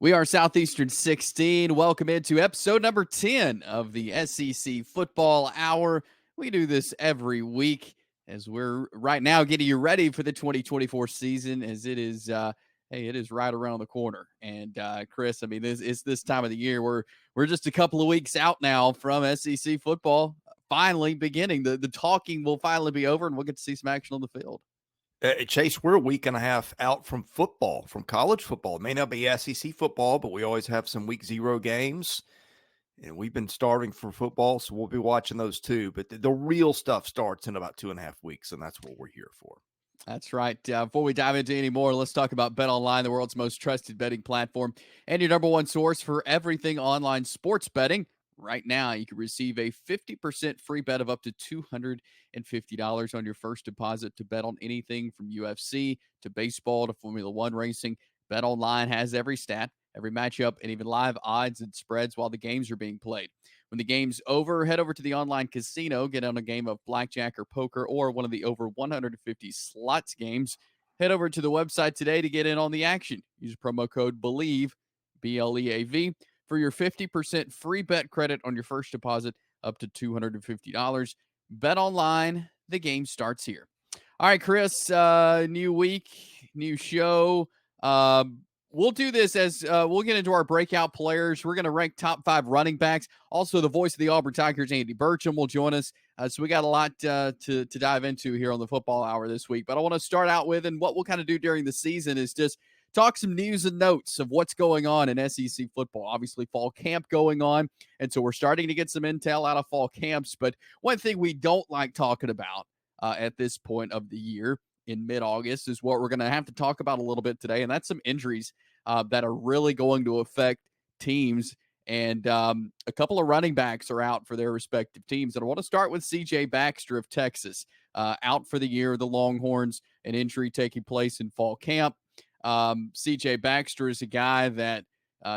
We are Southeastern 16. Welcome into episode number 10 of the SEC Football Hour. We do this every week as we're right now getting you ready for the 2024 season, as it is it is right around the corner. And Chris, I mean, it's this time of the year. We're just a couple of weeks out now from SEC football finally beginning. The talking will finally be over, and we'll get to see some action on the field. Chase, we're a week and a half out from football, from college football. It may not be SEC football, but we always have some week zero games. And we've been starving for football, so we'll be watching those too. But the real stuff starts in about 2.5 weeks, and that's what we're here for. That's right. Before we dive into any more, let's talk about BetOnline, the world's most trusted betting platform and your number one source for everything online sports betting. Right now, you can receive a 50% free bet of up to $250 on your first deposit to bet on anything from UFC to baseball to Formula One racing. BetOnline has every stat, every matchup, and even live odds and spreads while the games are being played. When the game's over, head over to the online casino, get on a game of blackjack or poker or one of the over 150 slots games. Head over to the website today to get in on the action. Use promo code BELIEVE, BLEAV, for your 50% free bet credit on your first deposit up to $250. Bet online, the game starts here. All right, Chris, new week, new show. We'll do this as we'll get into our breakout players. We're going to rank top 5 running backs. Also, the voice of the Auburn Tigers, Andy Burcham, will join us. So we got a lot to dive into here on the Football Hour this week. But I want to start out with, and what we'll kind of do during the season is just talk some news and notes of what's going on in SEC football. Obviously, fall camp going on, and so we're starting to get some intel out of fall camps. But one thing we don't like talking about at this point of the year in mid-August is what we're going to have to talk about a little bit today, and that's some injuries that are really going to affect teams. And a couple of running backs are out for their respective teams. And I want to start with C.J. Baxter of Texas, out for the year. The Longhorns, an injury taking place in fall camp. C.J. Baxter is a guy that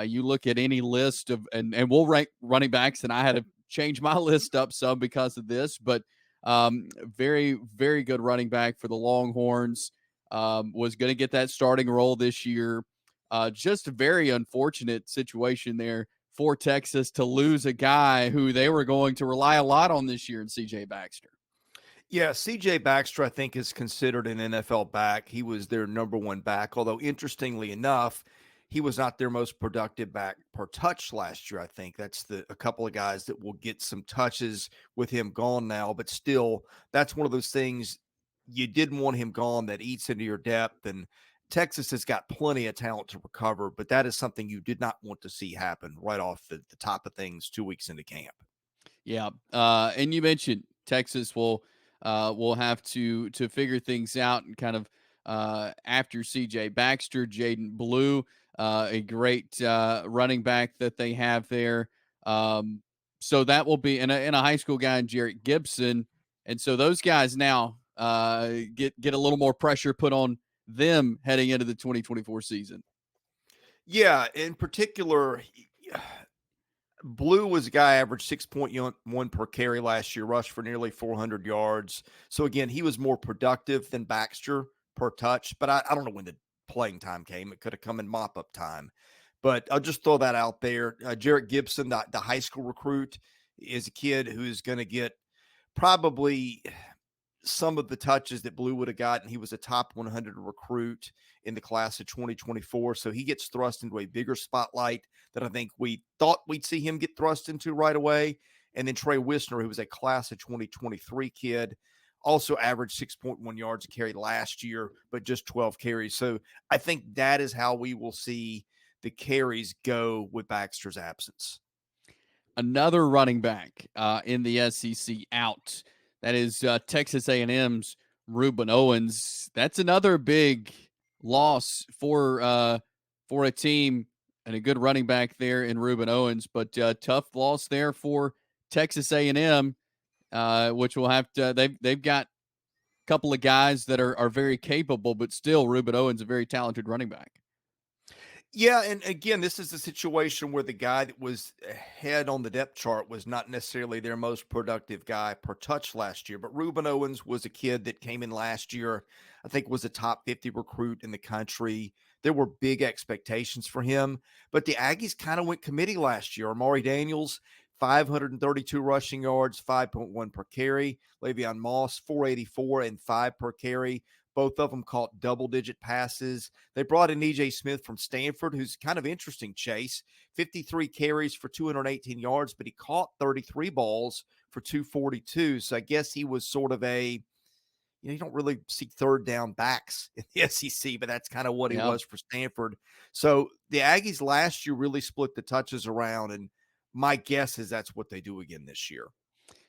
you look at any list of, and we'll rank running backs, and I had to change my list up some because of this, but very, very good running back for the Longhorns. Was going to get that starting role this year. Just a very unfortunate situation there for Texas to lose a guy who they were going to rely a lot on this year in C.J. Baxter. Yeah, C.J. Baxter, I think, is considered an NFL back. He was their number one back, although interestingly enough, he was not their most productive back per touch last year. I think that's a couple of guys that will get some touches with him gone now, but still, that's one of those things you didn't want him gone that eats into your depth. And Texas has got plenty of talent to recover, but that is something you did not want to see happen right off the top of things 2 weeks into camp. Yeah, and you mentioned Texas will have to figure things out and kind of after C.J. Baxter, Jaden Blue, a great running back that they have there. So that will be in a high school guy in Jarrett Gibson, and so those guys now get a little more pressure put on them heading into the 2024 season. Yeah, in particular, Blue was a guy averaged 6.1 per carry last year, rushed for nearly 400 yards. So again, he was more productive than Baxter per touch, but I don't know when the playing time came. It could have come in mop-up time. But I'll just throw that out there. Jarrett Gibson, the high school recruit, is a kid who is going to get probably some of the touches that Blue would have gotten. He was a top 100 recruit in the class of 2024. So he gets thrust into a bigger spotlight that I think we thought we'd see him get thrust into right away. And then Trey Wisner, who was a class of 2023 kid, also averaged 6.1 yards a carry last year, but just 12 carries. So I think that is how we will see the carries go with Baxter's absence. Another running back in the SEC out. That is Texas A&M's Rueben Owens. That's another big loss for a team and a good running back there in Rueben Owens, but tough loss there for Texas A&M, which will have to. They've got a couple of guys that are very capable, but still Rueben Owens a very talented running back. Yeah, and again, this is a situation where the guy that was ahead on the depth chart was not necessarily their most productive guy per touch last year. But Rueben Owens was a kid that came in last year, I think was a top 50 recruit in the country, there were big expectations for him. But the Aggies kind of went committee last year. Amari Daniels, 532 rushing yards, 5.1 per carry. Le'Veon Moss, 484 and 5 per carry. Both of them caught double-digit passes. They brought in E.J. Smith from Stanford, who's kind of interesting, Chase. 53 carries for 218 yards, but he caught 33 balls for 242. So I guess he was sort of a, you don't really see third down backs in the SEC, but that's kind of what he was for Stanford. So the Aggies last year really split the touches around, and my guess is that's what they do again this year.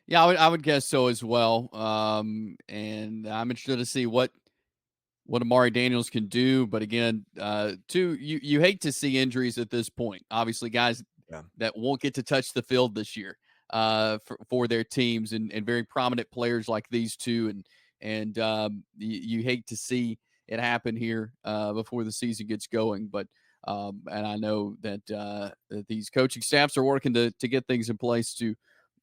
Yeah, I would guess so as well. And I'm interested to see what Amari Daniels can do. But again, you hate to see injuries at this point. Obviously, guys that won't get to touch the field this year for their teams, and very prominent players like these two. And you hate to see it happen here before the season gets going. But and I know that these coaching staffs are working to get things in place to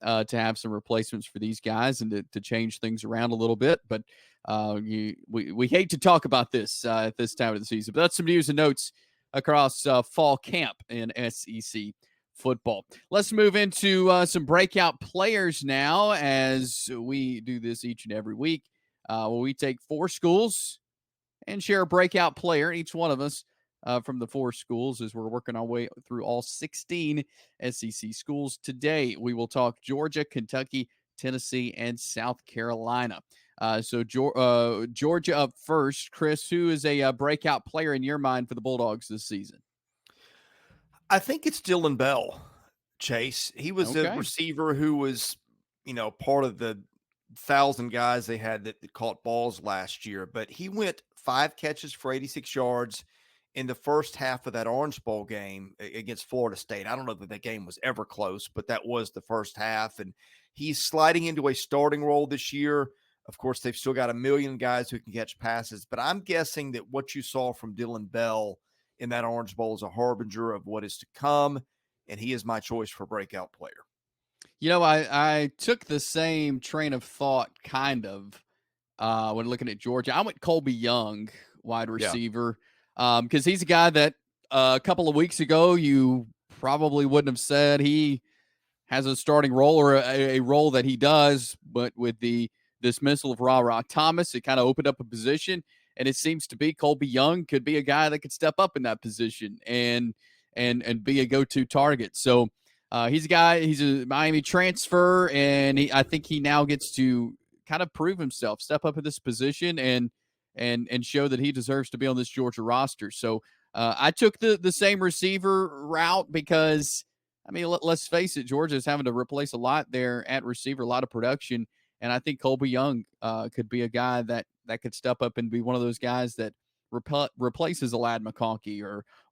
have some replacements for these guys and to change things around a little bit. But we hate to talk about this at this time of the season. But that's some news and notes across fall camp in SEC football. Let's move into some breakout players now, as we do this each and every week. Where we take 4 schools and share a breakout player, each one of us from the 4 schools, as we're working our way through all 16 SEC schools. Today, we will talk Georgia, Kentucky, Tennessee, and South Carolina. So Georgia up first. Chris, who is a breakout player in your mind for the Bulldogs this season? I think it's Dylan Bell, Chase. He was a receiver who was, part of the 1,000 guys they had that caught balls last year, but he went 5 catches for 86 yards in the first half of that Orange Bowl game against Florida State. I don't know that that game was ever close, but that was the first half, and he's sliding into a starting role this year. Of course, they've still got a million guys who can catch passes, but I'm guessing that what you saw from Dylan Bell in that Orange Bowl is a harbinger of what is to come, and he is my choice for breakout player. I took the same train of thought kind of when looking at Georgia. I went Colbie Young, wide receiver, because he's a guy that a couple of weeks ago you probably wouldn't have said he has a starting role or a role that he does, but with the dismissal of Ra Thomas, it kind of opened up a position, and it seems to be Colbie Young could be a guy that could step up in that position and be a go-to target. So he's a guy, he's a Miami transfer, and I think he now gets to kind of prove himself, step up in this position, and show that he deserves to be on this Georgia roster. So I took the same receiver route because, I mean, let's face it, Georgia is having to replace a lot there at receiver, a lot of production, and I think Colbie Young could be a guy that could step up and be one of those guys that replaces a Lad McConkey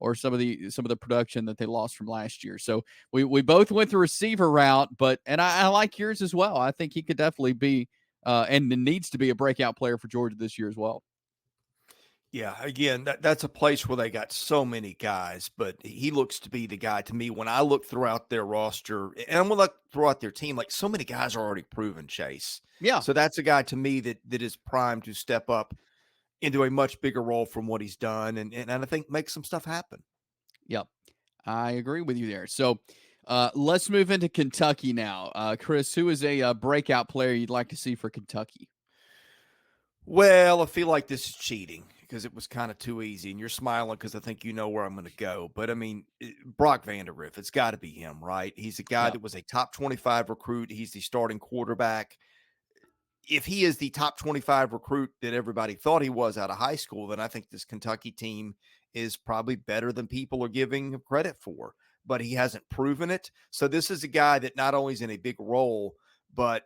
or some of the production that they lost from last year. So we both went the receiver route, and I like yours as well. I think he could definitely be and needs to be a breakout player for Georgia this year as well. Yeah, again, that's a place where they got so many guys, but he looks to be the guy to me when I look throughout their roster, and I'm going to look throughout their team, like so many guys are already proven, Chase. Yeah. So that's a guy to me that is primed to step up into a much bigger role from what he's done, and I think make some stuff happen. Yep, I agree with you there. So let's move into Kentucky now. Chris, who is a breakout player you'd like to see for Kentucky? Well, I feel like this is cheating because it was kind of too easy, and you're smiling because I think you know where I'm going to go. But, I mean, Brock Vandagriff, it's got to be him, right? He's a guy that was a top 25 recruit. He's the starting quarterback. If he is the top 25 recruit that everybody thought he was out of high school, then I think this Kentucky team is probably better than people are giving him credit for. But he hasn't proven it. So this is a guy that not only is in a big role, but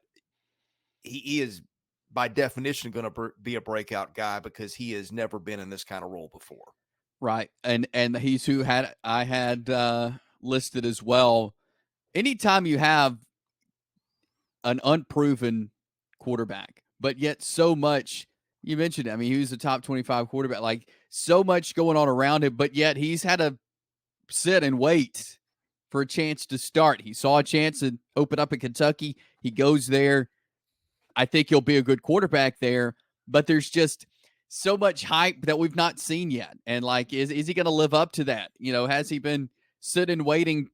he is – by definition going to be a breakout guy because he has never been in this kind of role before. Right. And he's who I had listed as well. Anytime you have an unproven quarterback, but yet so much, you mentioned it, I mean, he was a top 25 quarterback, like so much going on around him, but yet he's had to sit and wait for a chance to start. He saw a chance to open up in Kentucky. He goes there. I think he'll be a good quarterback there, but there's just so much hype that we've not seen yet. And like, is he going to live up to that? Has he been sitting waiting,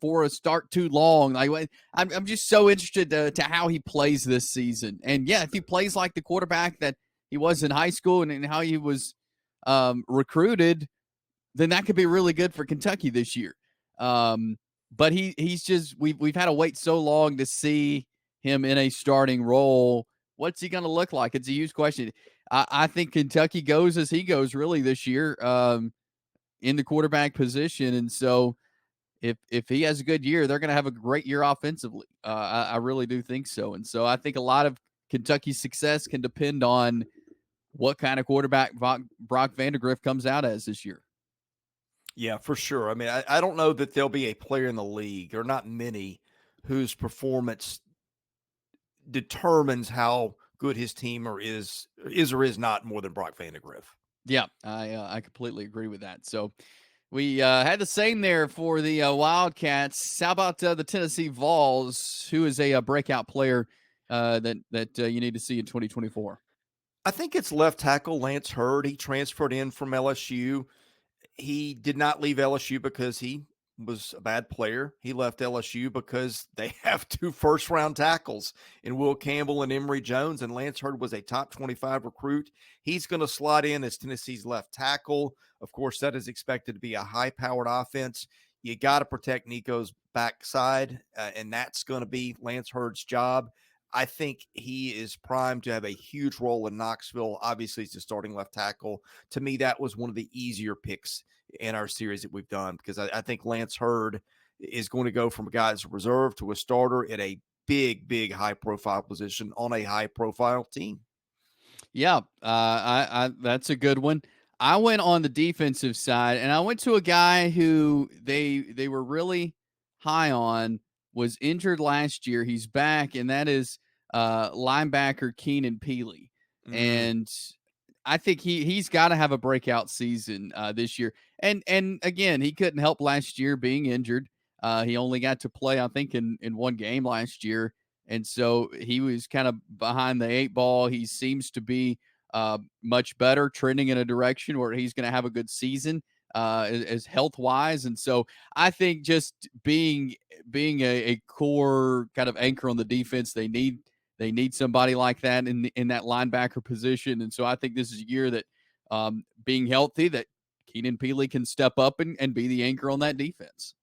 for a start too long? Like, I'm just so interested to how he plays this season. And yeah, if he plays like the quarterback that he was in high school and how he was recruited, then that could be really good for Kentucky this year. But he's just we've had to wait so long to see him in a starting role. What's he going to look like? It's a huge question. I think Kentucky goes as he goes really this year in the quarterback position, and so if he has a good year, they're going to have a great year offensively. I really do think so, and so I think a lot of Kentucky's success can depend on what kind of quarterback Brock Vandagriff comes out as this year. Yeah, for sure. I mean, I don't know that there'll be a player in the league, or not many, whose performance determines how good his team is or is not more than Brock Vandagriff. Yeah, I completely agree with that. So we had the same there for the Wildcats. How about the Tennessee Vols? Who is a breakout player that you need to see in 2024? I think it's left tackle Lance Hurd. He transferred in from LSU. He did not leave LSU because he was a bad player. He left LSU because they have 2 first-round tackles in Will Campbell and Emory Jones, and Lance Hurd was a top 25 recruit. He's going to slot in as Tennessee's left tackle. Of course, that is expected to be a high-powered offense. You got to protect Nico's backside, and that's going to be Lance Hurd's job. I think he is primed to have a huge role in Knoxville. Obviously, he's the starting left tackle. To me, that was one of the easier picks in our series that we've done, because I think Lance Hurd is going to go from a guy that's a reserve to a starter at a big high-profile position on a high-profile team. Yeah, I that's a good one. I went on the defensive side, and I went to a guy who they were really high on, was injured last year. He's back, and that is linebacker Keenan Pili. And I think he's got to have a breakout season this year. And again, he couldn't help last year being injured. He only got to play, I think, in one game last year, and so he was kind of behind the 8 ball. He seems to be much better, trending in a direction where he's going to have a good season as health wise. And so I think just being a core kind of anchor on the defense, they need somebody like that in that linebacker position. And so I think this is a year that being healthy, that Keenan Pili can step up and be the anchor on that defense.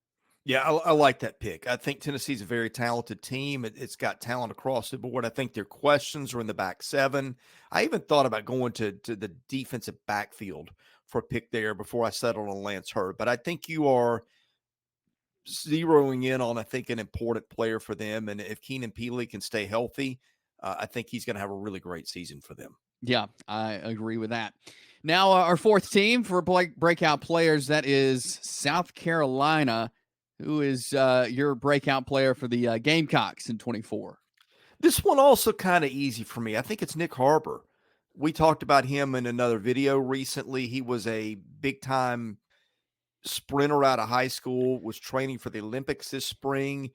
Yeah, I like that pick. I think Tennessee's a very talented team. It's got talent across the board. I think their questions are in the back 7. I even thought about going to the defensive backfield for a pick there before I settled on Lance Hurd. But I think you are zeroing in on, I think, an important player for them. And if Keenan Pili can stay healthy, I think he's going to have a really great season for them. Yeah, I agree with that. Now, our fourth team for breakout players, that is South Carolina. Who is your breakout player for the Gamecocks in 24? This one also kind of easy for me. I think it's Nyck Harbor. We talked about him in another video recently. He was a big-time sprinter out of high school, was training for the Olympics this spring,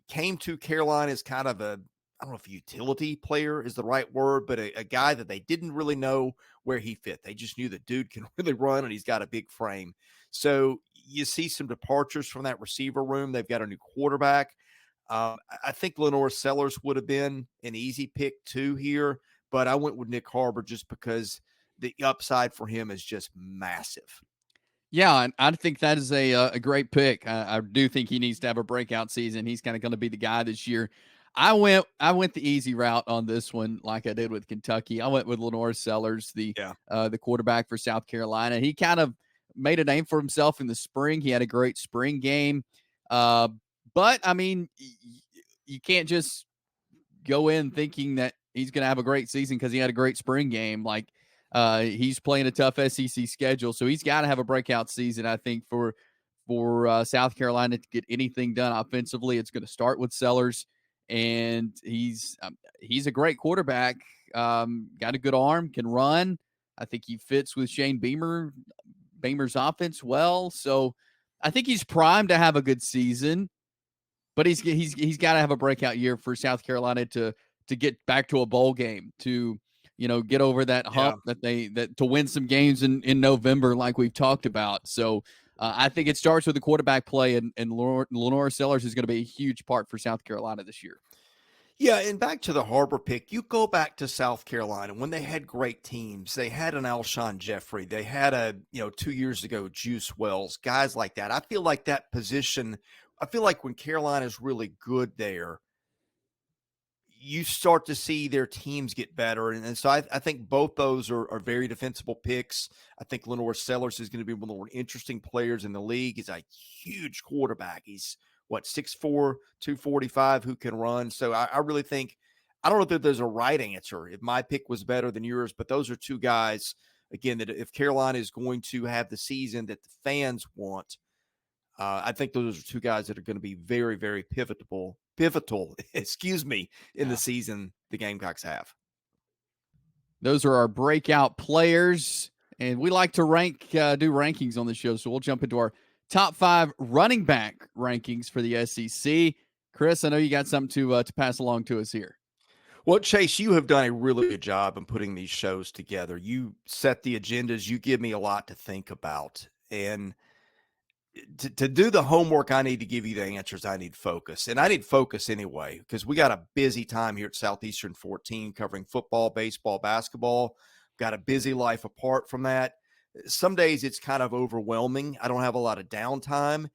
came to Carolina as kind of a, I don't know if utility player is the right word, but a guy that they didn't really know where he fit. They just knew the dude can really run and he's got a big frame. So you see some departures from that receiver room. They've got a new quarterback. I think LaNorris Sellers would have been an easy pick too here, but I went with Nyck Harbor just because the upside for him is just massive. Yeah, I think that is a great pick. I do think he needs to have a breakout season. He's kind of going to be the guy this year. I went the easy route on this one, like I did with Kentucky. I went with LaNorris Sellers, the quarterback for South Carolina. He kind of made a name for himself in the spring. He had a great spring game, but I mean, you can't just go in thinking that he's going to have a great season because he had a great spring game. Like he's playing a tough SEC schedule, so he's got to have a breakout season. I think for South Carolina to get anything done offensively, it's going to start with Sellers, and he's a great quarterback. Got a good arm, can run. I think he fits with Shane Beamer's offense well. So I think he's primed to have a good season, but he's got to have a breakout year for South Carolina to get back to a bowl game, to get over that Yeah. hump that to win some games in November, like we've talked about. So I think it starts with the quarterback play, and LaNorris Sellers is going to be a huge part for South Carolina this year. Yeah, and back to the Harbor pick, you go back to South Carolina when they had great teams. They had an Alshon Jeffrey. They had 2 years ago, Juice Wells, guys like that. I feel like that position, I feel like when Carolina's really good there, you start to see their teams get better. And so I think both those are very defensible picks. I think LaNorris Sellers is going to be one of the more interesting players in the league. He's a huge quarterback. He's, 6'4", 245, who can run. So I really think, I don't know if there's a right answer, if my pick was better than yours, but those are two guys, again, that if Carolina is going to have the season that the fans want, I think those are two guys that are going to be very, very pivotal, excuse me, in the Yeah. season the Gamecocks have. Those are our breakout players, and we like to do rankings on the show. So we'll jump into our top 5 running back rankings for the SEC. Chris, I know you got something to pass along to us here. Well, Chase, you have done a really good job in putting these shows together. You set the agendas. You give me a lot to think about. And to do the homework, I need to give you the answers. I need focus. And I need focus anyway, because we got a busy time here at Southeastern 14 covering football, baseball, basketball. Got a busy life apart from that. Some days it's kind of overwhelming. I don't have a lot of downtime.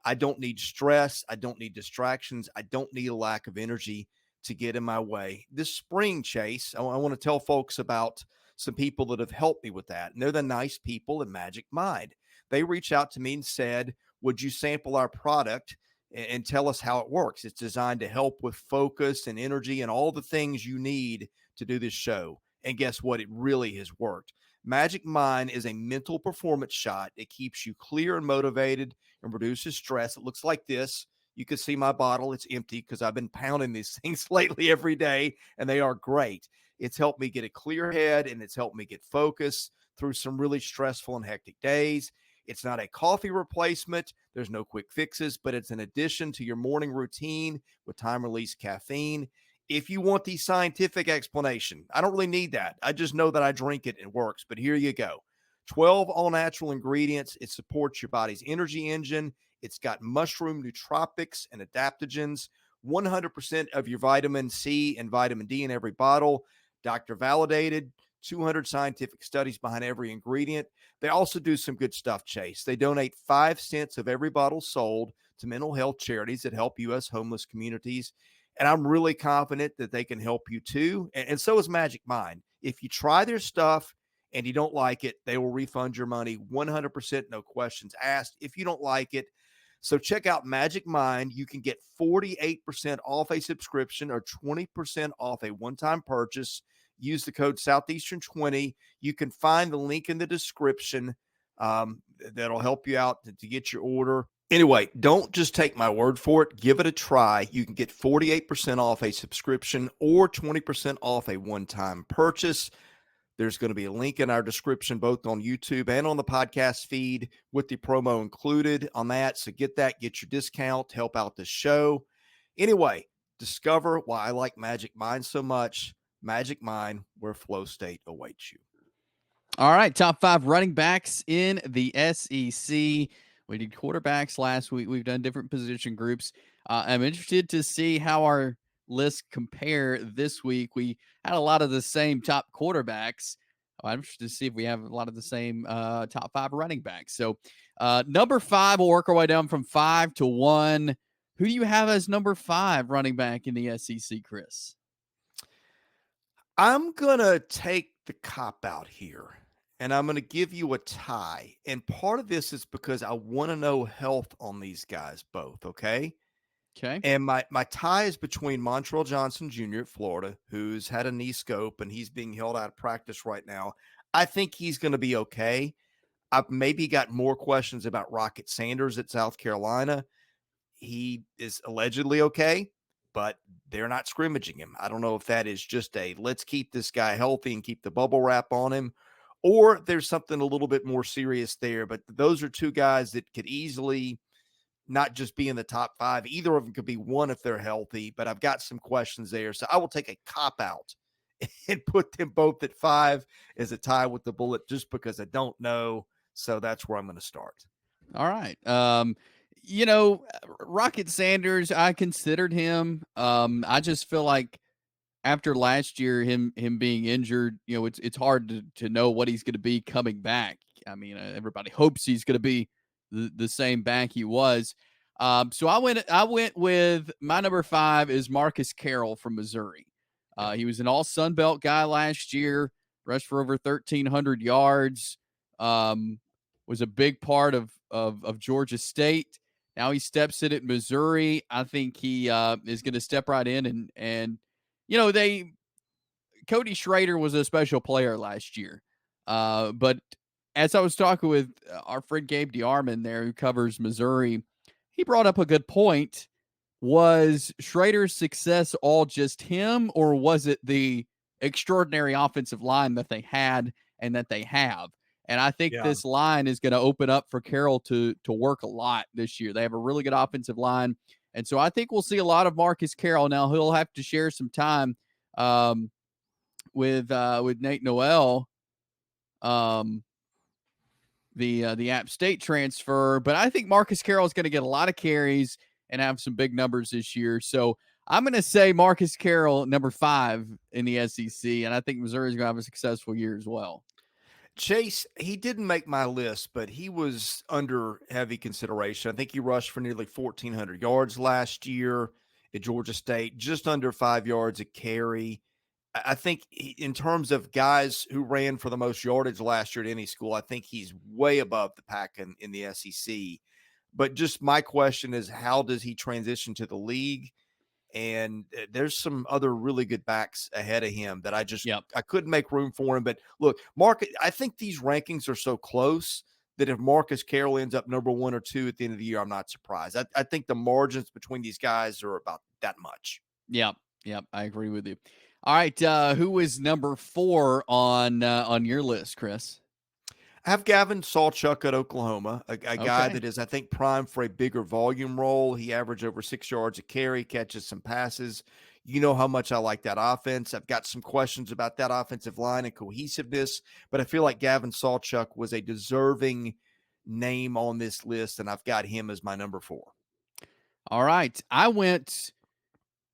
I don't need stress. I don't need distractions. I don't need a lack of energy to get in my way. This spring, Chase, I want to tell folks about some people that have helped me with that. And they're the nice people at Magic Mind. They reached out to me and said, would you sample our product and tell us how it works? It's designed to help with focus and energy and all the things you need to do this show. And guess what? It really has worked. Magic Mind is a mental performance shot. It keeps you clear and motivated and reduces stress. It looks like this. You can see my bottle. It's empty because I've been pounding these things lately every day, and they are great. It's helped me get a clear head, and it's helped me get focused through some really stressful and hectic days. It's not a coffee replacement. There's no quick fixes, but it's an addition to your morning routine with time-release caffeine. If you want the scientific explanation, I don't really need that. I just know that I drink it and it works, but here you go. 12 all-natural ingredients. It supports your body's energy engine. It's got mushroom nootropics and adaptogens, 100% of your vitamin C and vitamin D in every bottle, doctor validated, 200 scientific studies behind every ingredient. They also do some good stuff, Chase. They donate 5 cents of every bottle sold to mental health charities that help U.S. homeless communities. And I'm really confident that they can help you too. And so is Magic Mind. If you try their stuff and you don't like it, they will refund your money 100%, no questions asked. If you don't like it, so check out Magic Mind. You can get 48% off a subscription or 20% off a one-time purchase. Use the code Southeastern20. You can find the link in the description that'll help you out to get your order. Anyway, don't just take my word for it. Give it a try. You can get 48% off a subscription or 20% off a one-time purchase. There's going to be a link in our description, both on YouTube and on the podcast feed with the promo included on that. So get that, get your discount, help out this show. Anyway, discover why I like Magic Mind so much. Magic Mind, where flow state awaits you. All right, top 5 running backs in the SEC. We did quarterbacks last week. We've done different position groups. I'm interested to see how our lists compare this week. We had a lot of the same top quarterbacks. I'm interested to see if we have a lot of the same top 5 running backs. So number 5, we'll work our way down from 5 to 1. Who do you have as number 5 running back in the SEC, Chris? I'm going to take the cop out here, and I'm going to give you a tie. And part of this is because I want to know health on these guys both, okay? Okay. And my tie is between Montrell Johnson Jr. at Florida, who's had a knee scope, and he's being held out of practice right now. I think he's going to be okay. I've maybe got more questions about Rocket Sanders at South Carolina. He is allegedly okay, but they're not scrimmaging him. I don't know if that is just a let's keep this guy healthy and keep the bubble wrap on him, or there's something a little bit more serious there. But those are two guys that could easily not just be in the top 5. Either of them could be one if they're healthy, but I've got some questions there. So I will take a cop out and put them both at 5 as a tie with the bullet, just because I don't know. So that's where I'm going to start. All right. Rocket Sanders, I considered him. I just feel like after last year, him being injured, it's hard to know what he's going to be coming back. I mean, everybody hopes he's going to be the same back he was. So I went with my number 5 is Marcus Carroll from Missouri. Yeah. He was an all Sun Belt guy last year, rushed for over 1,300 yards. Was a big part of Georgia State. Now he steps in at Missouri. I think he is going to step right in and Cody Schrader was a special player last year. But as I was talking with our friend Gabe DeArmond there, who covers Missouri, he brought up a good point. Was Schrader's success all just him, or was it the extraordinary offensive line that they had and that they have? And I think Yeah. this line is going to open up for Carroll to work a lot this year. They have a really good offensive line. And so I think we'll see a lot of Marcus Carroll. Now he'll have to share some time with Nate Noel, the App State transfer. But I think Marcus Carroll is going to get a lot of carries and have some big numbers this year. So I'm going to say Marcus Carroll, number 5 in the SEC, and I think Missouri is going to have a successful year as well. Chase, he didn't make my list, but he was under heavy consideration. I think he rushed for nearly 1,400 yards last year at Georgia State, just under 5 yards a carry. I think in terms of guys who ran for the most yardage last year at any school, I think he's way above the pack in the SEC. But just my question is, how does he transition to the league? And there's some other really good backs ahead of him that I couldn't make room for him. But look, I think these rankings are so close that if Marcus Carroll ends up number 1 or 2 at the end of the year, I'm not surprised. I think the margins between these guys are about that much. Yep, I agree with you. All right, who is number 4 on your list, Chris? I have Gavin Sawchuk at Oklahoma, a guy that is, I think, primed for a bigger volume role. He averaged over 6 yards a carry, catches some passes. You know how much I like that offense. I've got some questions about that offensive line and cohesiveness, but I feel like Gavin Sawchuk was a deserving name on this list, and I've got him as my number 4. All right. I went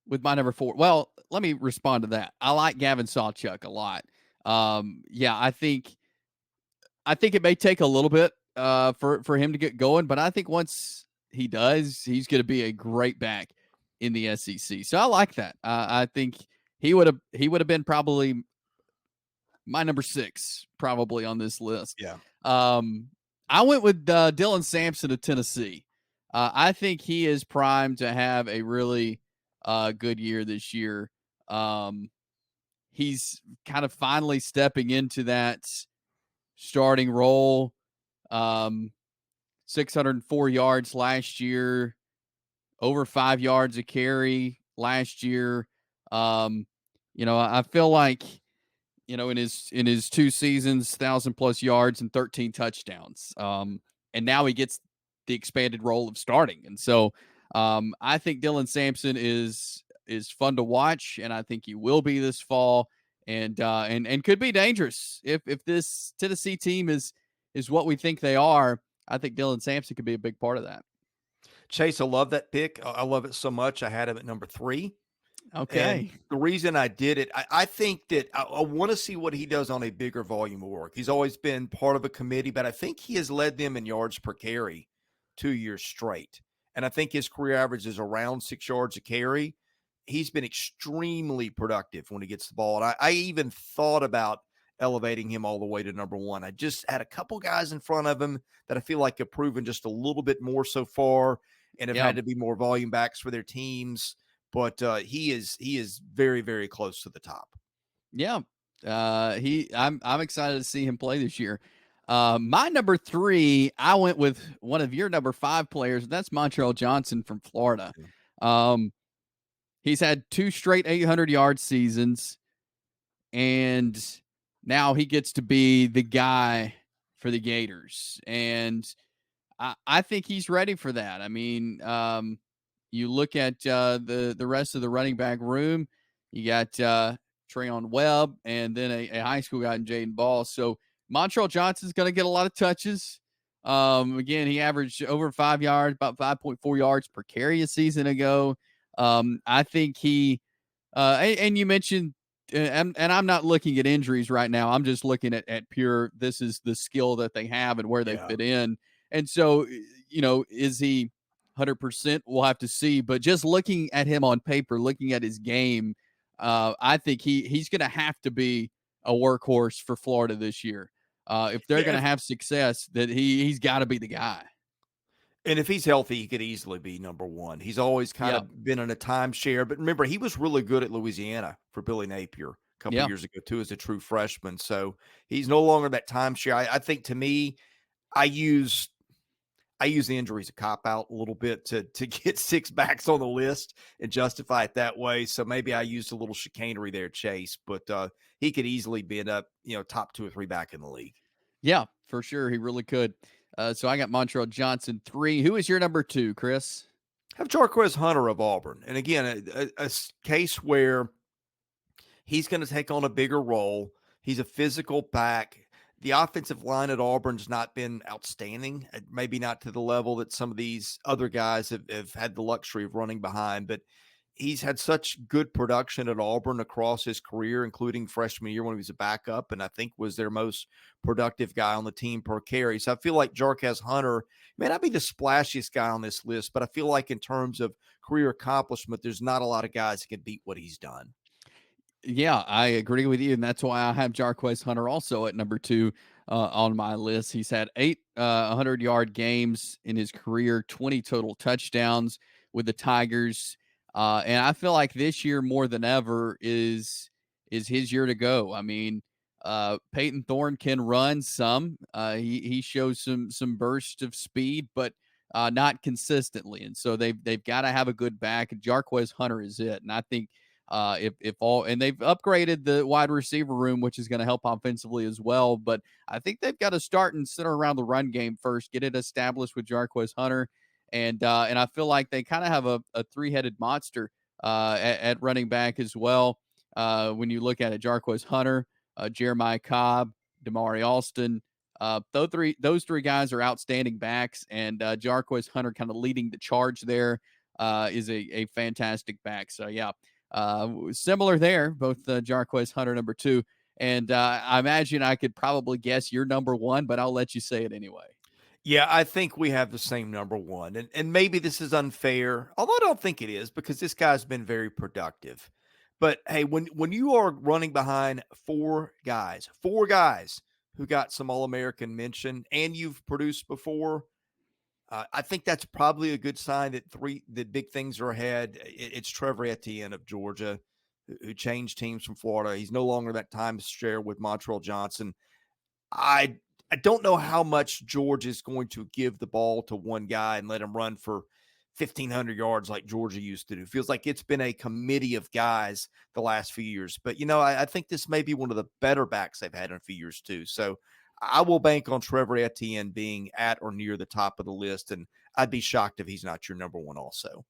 with my number 4. Well, let me respond to that. I like Gavin Sawchuk a lot. I think it may take a little bit for him to get going, but I think once he does, he's going to be a great back in the SEC. So I like that. I think he would have been probably my number 6 probably on this list. Yeah. I went with Dylan Sampson of Tennessee. I think he is primed to have a really good year this year. He's kind of finally stepping into that starting role. 604 yards last year, over 5 yards a carry last year. I feel like, in his 2 seasons, 1,000+ yards and 13 touchdowns. And now he gets the expanded role of starting. And so I think Dylan Sampson is fun to watch, and I think he will be this fall, and could be dangerous if this Tennessee team is what we think they are. I think Dylan Sampson could be a big part of that. Chase, I love that pick. I love it so much. I had him at number 3. Okay. And the reason I did it, I think that I want to see what he does on a bigger volume of work. He's always been part of a committee, but I think he has led them in yards per carry 2 years straight. And I think his career average is around 6 yards a carry. He's been extremely productive when he gets the ball. And I even thought about elevating him all the way to number 1. I just had a couple guys in front of him that I feel like have proven just a little bit more so far and have had to be more volume backs for their teams. But he is very, very close to the top. Yeah. I'm excited to see him play this year. My number 3, I went with one of your number 5 players, and that's Montrell Johnson from Florida. He's had 2 straight 800-yard seasons, and now he gets to be the guy for the Gators. And I think he's ready for that. I mean, you look at the rest of the running back room. You got Trayon Webb, and then a high school guy in Jaden Ball. So Montrell Johnson's going to get a lot of touches. Again, he averaged over 5 yards, about 5.4 yards per carry a season ago. I think and you mentioned, and I'm not looking at injuries right now. I'm just looking at pure, this is the skill that they have and where they Yeah. fit in. And so, is he 100%? We'll have to see. But just looking at him on paper, looking at his game, I think he's going to have to be a workhorse for Florida this year. If they're going to have success, that he's got to be the guy. And if he's healthy, he could easily be number one. He's always kind Yeah. of been in a timeshare. But remember, he was really good at Louisiana for Billy Napier a couple Yeah. years ago, too, as a true freshman. So he's no longer that timeshare. I think, to me, I use the injuries a cop out a little bit to get six backs on the list and justify it that way. So maybe I used a little chicanery there, Chase. But he could easily be up, top 2 or 3 back in the league. Yeah, for sure. He really could. So I got Montrell Johnson 3. Who is your number 2, Chris? Have Jarquez Hunter of Auburn. And again, a case where he's going to take on a bigger role. He's a physical back. The offensive line at Auburn's not been outstanding, maybe not to the level that some of these other guys have had the luxury of running behind, but he's had such good production at Auburn across his career, including freshman year when he was a backup, and I think was their most productive guy on the team per carry. So I feel like Jarquez Hunter may not be the splashiest guy on this list, but I feel like in terms of career accomplishment, there's not a lot of guys that can beat what he's done. Yeah, I agree with you, and that's why I have Jarquez Hunter also at number 2 on my list. He's had 8 100-yard games in his career, 20 total touchdowns with the Tigers, and I feel like this year more than ever is his year to go. I mean, Peyton Thorne can run some. He shows some burst of speed, but not consistently, and so they've got to have a good back. Jarquez Hunter is it, and I think. If all, and they've upgraded the wide receiver room, which is going to help offensively as well. But I think they've got to start and center around the run game first, get it established with Jarquez Hunter, and I feel like they kind of have a 3-headed monster at running back as well. When you look at it, Jarquez Hunter, Jeremiah Cobb, Damari Alston. Those three guys are outstanding backs, and Jarquez Hunter kind of leading the charge there is a fantastic back. So yeah. Similar there, both Jarquez Hunter number 2, and I imagine I could probably guess your number 1, but I'll let you say it anyway. Yeah, I think we have the same number 1, and maybe this is unfair, although I don't think it is because this guy's been very productive. But hey, when you are running behind 4 guys who got some All-American mention, and you've produced before, I think that's probably a good sign that big things are ahead. It's Trevor Etienne of Georgia, who changed teams from Florida. He's no longer that timeshare with Montrell Johnson. I don't know how much Georgia is going to give the ball to one guy and let him run for 1,500 yards like Georgia used to do. It feels like it's been a committee of guys the last few years. But, I think this may be one of the better backs they've had in a few years too. So I will bank on Trevor Etienne being at or near the top of the list, and I'd be shocked if he's not your number 1 also.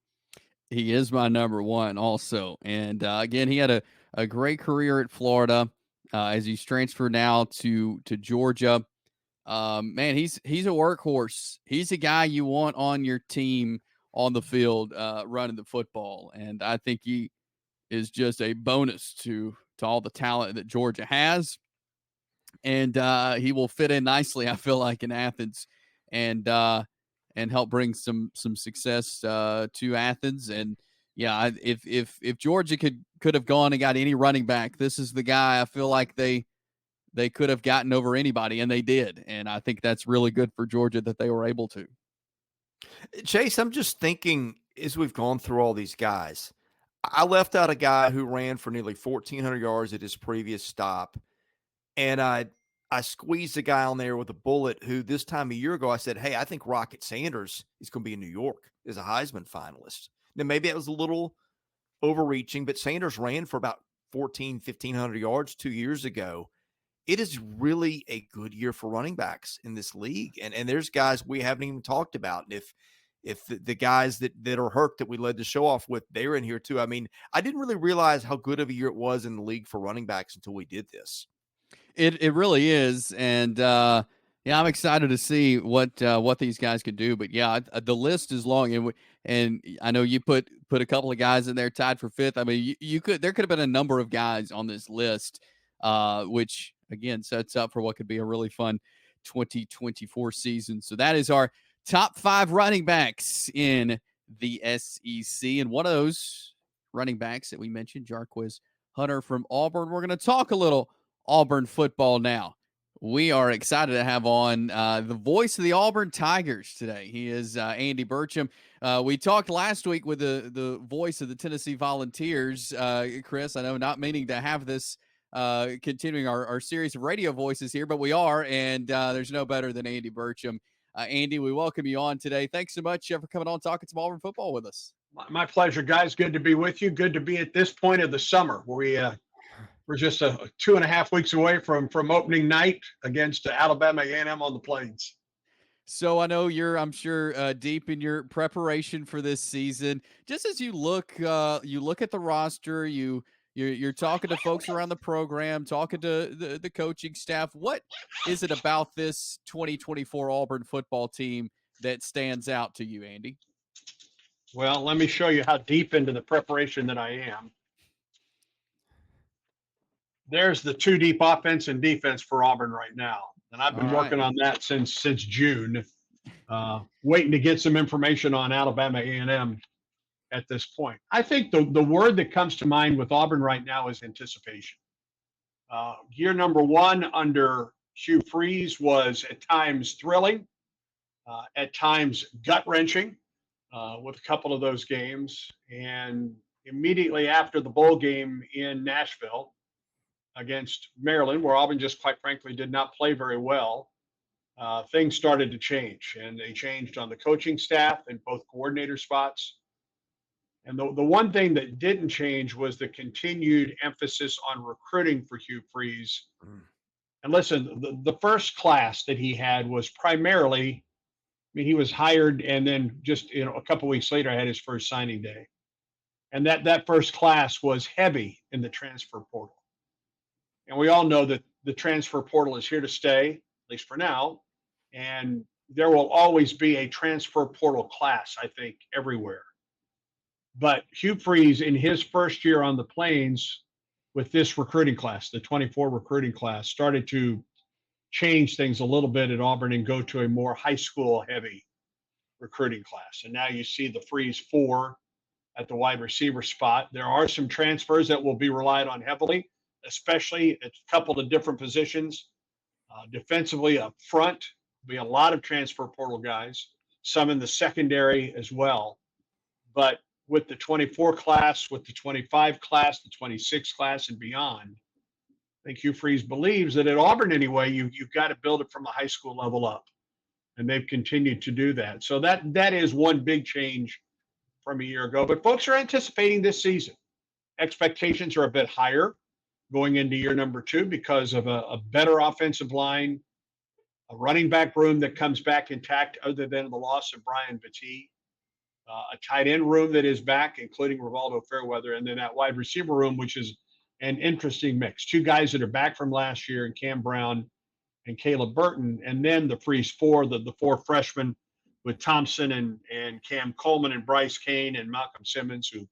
He is my number 1 also. And again, he had a great career at Florida as he's transferred now to Georgia. Man, he's a workhorse. He's a guy you want on your team on the field running the football. And I think he is just a bonus to all the talent that Georgia has. And he will fit in nicely, I feel like, in Athens, and help bring some success to Athens. And yeah, if Georgia could have gone and got any running back, this is the guy. I feel like they could have gotten over anybody, and they did. And I think that's really good for Georgia that they were able to. Chase, I'm just thinking as we've gone through all these guys, I left out a guy who ran for nearly 1,400 yards at his previous stop. And I squeezed a guy on there with a bullet who this time a year ago I said, hey, I think Rocket Sanders is going to be in New York as a Heisman finalist. Now, maybe that was a little overreaching, but Sanders ran for about 1,500 yards 2 years ago. It is really a good year for running backs in this league. And there's guys we haven't even talked about. And if the guys that are hurt that we led the show off with, they're in here too. I mean, I didn't really realize how good of a year it was in the league for running backs until we did this. It really is, and yeah, I'm excited to see what these guys could do. But yeah, the list is long, and I know you put a couple of guys in there tied for fifth. I mean, there could have been a number of guys on this list, which again sets up for what could be a really fun 2024 season. So that is our top 5 running backs in the SEC, and one of those running backs that we mentioned, Jarquez Hunter from Auburn. We're going to talk a little Auburn football now. We are excited to have on the voice of the Auburn Tigers today. He is Andy Burcham. We talked last week with the voice of the Tennessee Volunteers, Chris. I know not meaning to have this continuing our series of radio voices here, but we are, and there's no better than Andy Burcham. Andy, we welcome you on today. Thanks so much for coming on talking some Auburn football with us. My pleasure, guys. Good to be with you. Good to be at this point of the summer where we're just 2.5 weeks away from opening night against Alabama A&M on the Plains. So I know I'm sure, deep in your preparation for this season. Just as you look at the roster, you're talking to folks around the program, talking to the coaching staff. What is it about this 2024 Auburn football team that stands out to you, Andy? Well, let me show you how deep into the preparation that I am. There's the 2 deep offense and defense for Auburn right now. And I've been working on that since June, waiting to get some information on Alabama A&M at this point. I think the word that comes to mind with Auburn right now is anticipation. Year number 1 under Hugh Freeze was at times thrilling, at times gut-wrenching with a couple of those games. And immediately after the bowl game in Nashville against Maryland, where Auburn just quite frankly did not play very well, things started to change, and they changed on the coaching staff in both coordinator spots. And the one thing that didn't change was the continued emphasis on recruiting for Hugh Freeze. And listen, the first class that he had was primarily, I mean, he was hired and then just a couple weeks later had his first signing day. And that first class was heavy in the transfer portal. And we all know that the transfer portal is here to stay, at least for now. And there will always be a transfer portal class, I think, everywhere. But Hugh Freeze, in his first year on the Plains with this recruiting class, the 24 recruiting class, started to change things a little bit at Auburn and go to a more high school heavy recruiting class. And now you see the Freeze 4 at the wide receiver spot. There are some transfers that will be relied on heavily, especially at a couple of different positions. Defensively up front, be a lot of transfer portal guys, some in the secondary as well. But with the 24 class, with the 25 class, the 26 class, and beyond, I think Hugh Freeze believes that at Auburn anyway, you've got to build it from a high school level up. And they've continued to do that. So that is one big change from a year ago. But folks are anticipating this season. Expectations are a bit higher going into year number 2 because of a better offensive line, a running back room that comes back intact other than the loss of Brian Battie, a tight end room that is back, including Rivaldo Fairweather, and then that wide receiver room, which is an interesting mix. 2 guys that are back from last year, and Cam Brown and Caleb Burton, and then the Freeze 4, the 4 freshmen with Thompson and Cam Coleman and Bryce Kane and Malcolm Simmons, who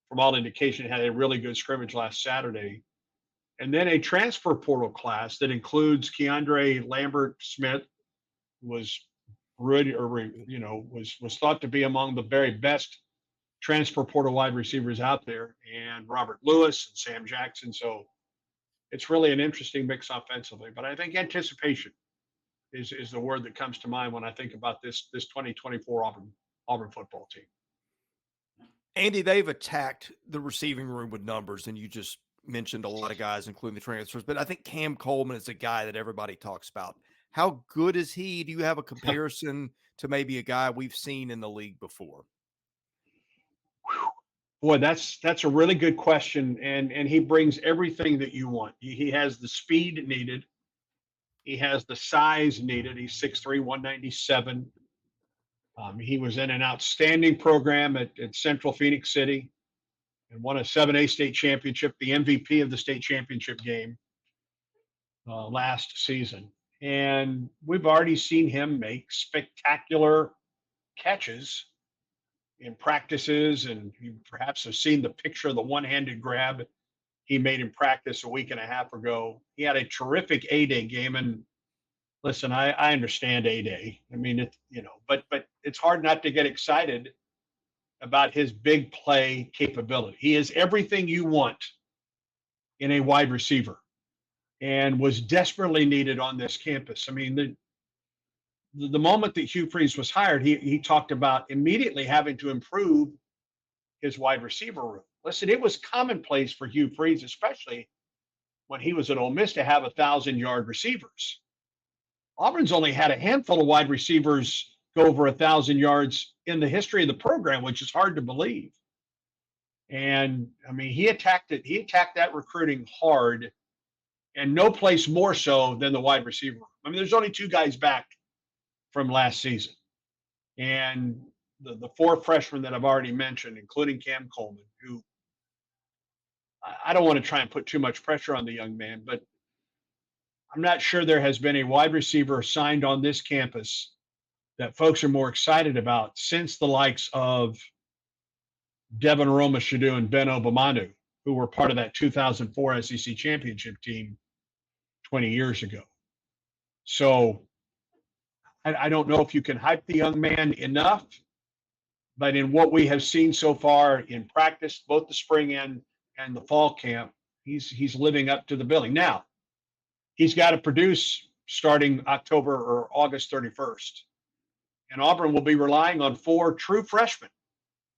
from all indication had a really good scrimmage last Saturday. And then a transfer portal class that includes Keandre Lambert-Smith, was thought to be among the very best transfer portal wide receivers out there, and Robert Lewis and Sam Jackson. So it's really an interesting mix offensively. But I think anticipation is the word that comes to mind when I think about this 2024 Auburn football team. Andy, they've attacked the receiving room with numbers, and you just mentioned a lot of guys, including the transfers. But I think Cam Coleman is a guy that everybody talks about. How good is he? Do you have a comparison to maybe a guy we've seen in the league before? Boy, that's a really good question, and he brings everything that you want. He has the speed needed. He has the size needed. He's 6'3", 197. He was in an outstanding program at Central Phoenix City and won a 7A state championship, the MVP of the state championship game last season. And we've already seen him make spectacular catches in practices, and you perhaps have seen the picture of the one-handed grab he made in practice a week and a half ago. He had a terrific A-Day game, and listen, I understand A-Day. I mean, but it's hard not to get excited about his big play capability. He is everything you want in a wide receiver and was desperately needed on this campus. I mean, the moment that Hugh Freeze was hired, he talked about immediately having to improve his wide receiver room. Listen, it was commonplace for Hugh Freeze, especially when he was at Ole Miss, to have 1,000-yard receivers. Auburn's only had a handful of wide receivers go over 1,000 yards in the history of the program, which is hard to believe. And I mean, he attacked it. He attacked that recruiting hard, and no place more so than the wide receiver. I mean, there's only 2 guys back from last season, and the 4 freshmen that I've already mentioned, including Cam Coleman, who I don't want to try and put too much pressure on the young man, but I'm not sure there has been a wide receiver signed on this campus that folks are more excited about since the likes of Devin Aroma-Shadu and Ben Obamanu, who were part of that 2004 SEC championship team 20 years ago. So I don't know if you can hype the young man enough, but in what we have seen so far in practice, both the spring and the fall camp, he's living up to the billing. Now, he's got to produce starting October or August 31st. And Auburn will be relying on 4 true freshmen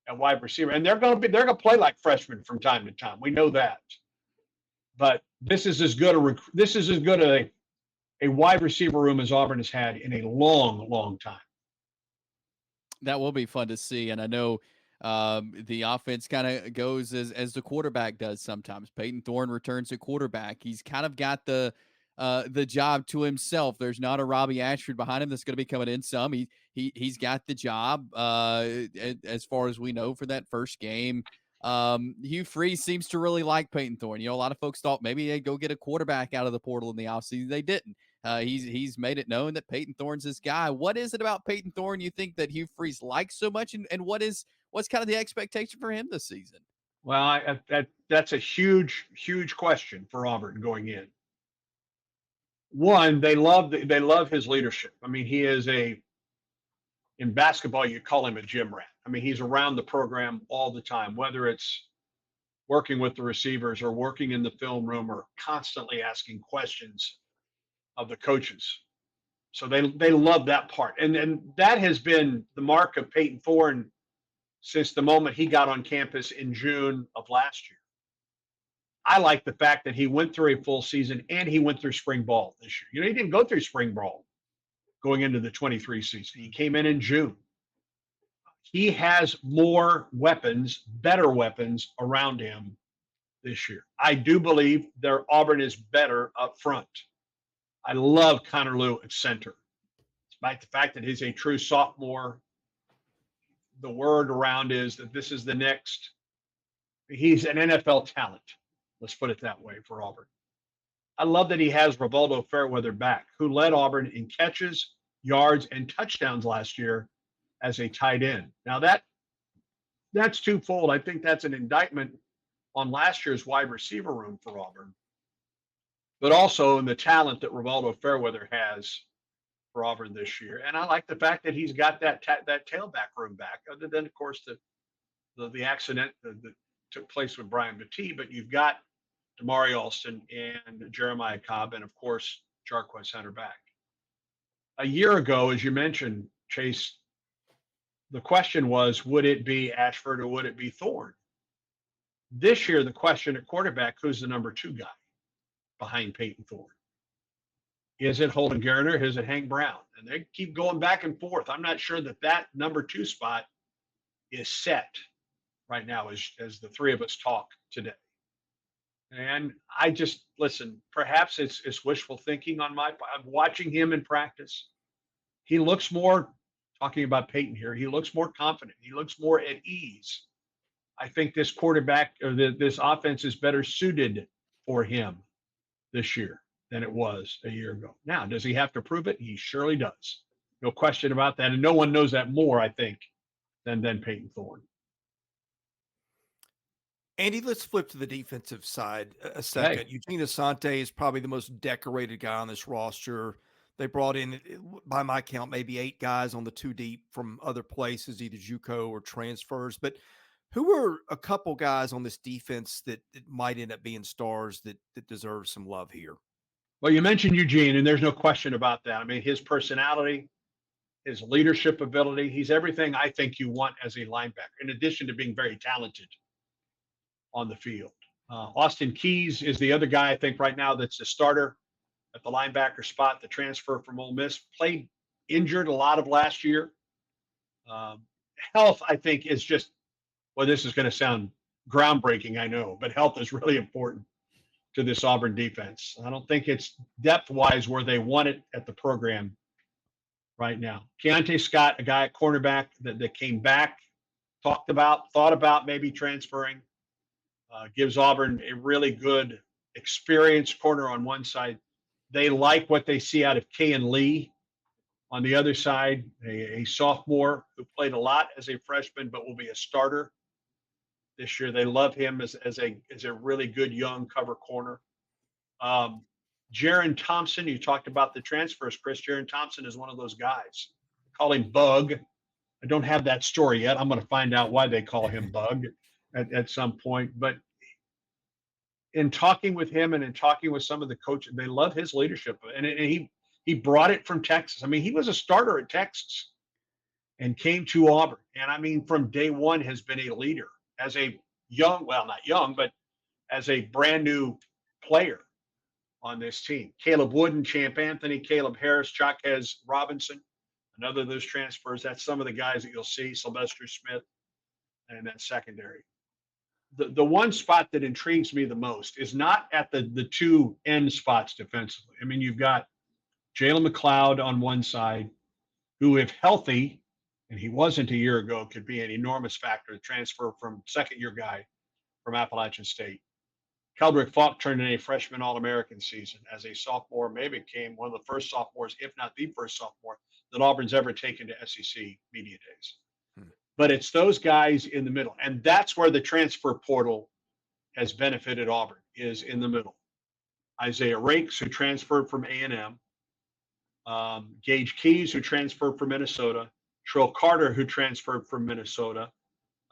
at wide receiver. And they're going to play like freshmen from time to time. We know that. But this is as good a wide receiver room as Auburn has had in a long, long time. That will be fun to see. And I know the offense kind of goes as the quarterback does sometimes. Peyton Thorne returns at quarterback. He's kind of got the job to himself. There's not a Robbie Ashford behind him that's going to be coming in some. He's got the job as far as we know for that first game. Hugh Freeze seems to really like Peyton Thorne. You know, a lot of folks thought maybe they'd go get a quarterback out of the portal in the offseason. They didn't. He's made it known that Peyton Thorne's his guy. What is it about Peyton Thorne you think that Hugh Freeze likes so much, and what's kind of the expectation for him this season? Well, that's a huge, huge question for Auburn going in. One, they love his leadership. I mean, he is in basketball, you call him a gym rat. I mean, he's around the program all the time, whether it's working with the receivers or working in the film room or constantly asking questions of the coaches. So they love that part. And that has been the mark of Peyton Thorne since the moment he got on campus in June of last year. I like the fact that he went through a full season and he went through spring ball this year. You know, he didn't go through spring ball going into the 23 season. He came in June. He has more weapons, better weapons around him this year. I do believe their Auburn is better up front. I love Connor Lew at center. Despite the fact that he's a true sophomore, the word around is that this is the next, he's an NFL talent. Let's put it that way for Auburn. I love that he has Rivaldo Fairweather back, who led Auburn in catches, yards, and touchdowns last year as a tight end. Now that's twofold. I think that's an indictment on last year's wide receiver room for Auburn, but also in the talent that Rivaldo Fairweather has for Auburn this year. And I like the fact that he's got that tailback room back, other than, of course, the accident that took place with Brian Battie. But you've got Damari Alston and Jeremiah Cobb, and, of course, Jarquez center back. A year ago, as you mentioned, Chase, the question was, would it be Ashford or would it be Thorne? This year, the question at quarterback, who's the number 2 guy behind Peyton Thorne? Is it Holden Garner? Is it Hank Brown? And they keep going back and forth. I'm not sure that number 2 spot is set right now as the 3 of us talk today. And I just, listen, perhaps it's wishful thinking on my part. I'm watching him in practice. He looks more talking about Peyton here, he looks more confident. He looks more at ease. I think this quarterback or this offense is better suited for him this year than it was a year ago. Now, does he have to prove it? He surely does. No question about that. And no one knows that more, I think, than Peyton Thorne. Andy, let's flip to the defensive side a second. Okay. Eugene Asante is probably the most decorated guy on this roster. They brought in, by my count, maybe 8 guys on the 2 deep from other places, either JUCO or transfers. But who are a couple guys on this defense that might end up being stars that deserve some love here? Well, you mentioned Eugene, and there's no question about that. I mean, his personality, his leadership ability, he's everything I think you want as a linebacker, in addition to being very talented on the field. Austin Keys is the other guy I think right now that's the starter at the linebacker spot, the transfer from Ole Miss. Played injured a lot of last year. Health, I think, is just, well, this is going to sound groundbreaking, I know, but health is really important to this Auburn defense. I don't think it's depth-wise where they want it at the program right now. Keontae Scott, a guy at cornerback that came back, thought about maybe transferring, gives Auburn a really good experienced corner on one side. They like what they see out of Kayan Lee on the other side, a sophomore who played a lot as a freshman but will be a starter this year. They love him as a really good young cover corner. Jaron Thompson, you talked about the transfers, Chris. Jaron Thompson is one of those guys. They call him Bug. I don't have that story yet. I'm going to find out why they call him Bug at some point. But in talking with him and in talking with some of the coaches, they love his leadership. And he brought it from Texas. I mean, he was a starter at Texas and came to Auburn. And I mean, from day one has been a leader as a young, well, not young, but as a brand new player on this team. Caleb Wooden, Champ Anthony, Caleb Harris, Jarquez Robinson, another of those transfers. That's some of the guys that you'll see, Sylvester Smith, and that secondary. The one spot that intrigues me the most is not at the 2 end spots defensively. I mean, you've got Jalen McLeod on one side, who, if healthy, and he wasn't a year ago, could be an enormous factor. The transfer from second-year guy from Appalachian State. Keldrick Falk turned in a freshman All-American season as a sophomore, maybe became one of the first sophomores, if not the first sophomore, that Auburn's ever taken to SEC media days. But it's those guys in the middle. And that's where the transfer portal has benefited Auburn, is in the middle. Isaiah Rakes, who transferred from A&M. Gage Keys, who transferred from Minnesota. Trill Carter, who transferred from Minnesota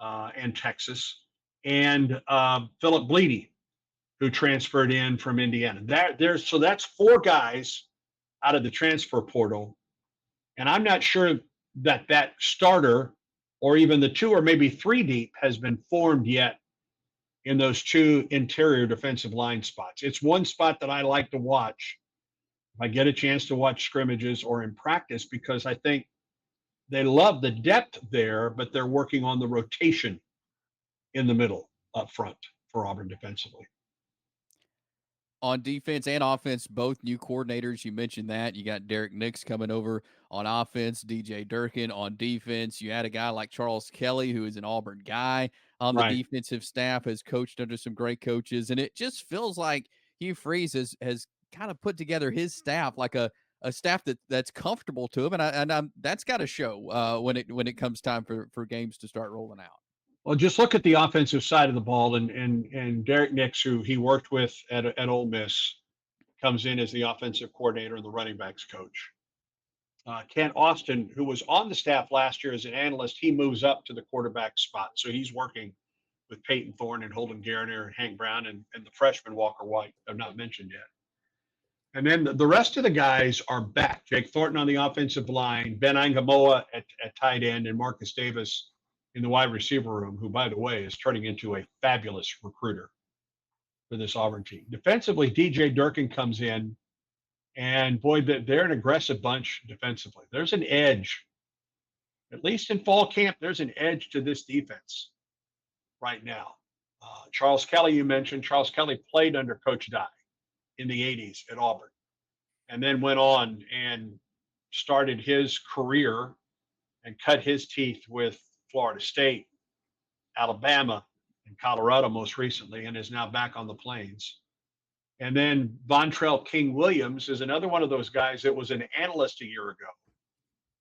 and Texas. And Philip Bleedy, who transferred in from Indiana. So that's 4 guys out of the transfer portal. And I'm not sure that starter or even the 2 or maybe 3 deep has been formed yet in those 2 interior defensive line spots. It's one spot that I like to watch if I get a chance to watch scrimmages or in practice, because I think they love the depth there, but they're working on the rotation in the middle up front for Auburn defensively. On defense and offense, both new coordinators. You mentioned that. You got Derek Nix coming over on offense, DJ Durkin on defense. You had a guy like Charles Kelly, who is an Auburn guy on the defensive staff, has coached under some great coaches. And it just feels like Hugh Freeze has kind of put together his staff like a staff that's comfortable to him. And that's got to show when it comes time for games to start rolling out. Well, just look at the offensive side of the ball, and Derek Nix, who he worked with at Ole Miss, comes in as the offensive coordinator and the running backs coach. Kent Austin, who was on the staff last year as an analyst, he moves up to the quarterback spot. So he's working with Peyton Thorne and Holden Garner and Hank Brown and the freshman Walker White, I've not mentioned yet. And then the rest of the guys are back. Jake Thornton on the offensive line, Ben Angamoa at tight end, and Marcus Davis in the wide receiver room, who, by the way, is turning into a fabulous recruiter for this Auburn team. Defensively, DJ Durkin comes in, and boy, they're an aggressive bunch defensively. There's an edge, at least in fall camp, there's an edge to this defense right now. Charles Kelly, you mentioned. Charles Kelly played under Coach Dye in the 80s at Auburn, and then went on and started his career and cut his teeth with Florida State, Alabama, and Colorado most recently, and is now back on the Plains. And then Montrell King Williams is another one of those guys that was an analyst a year ago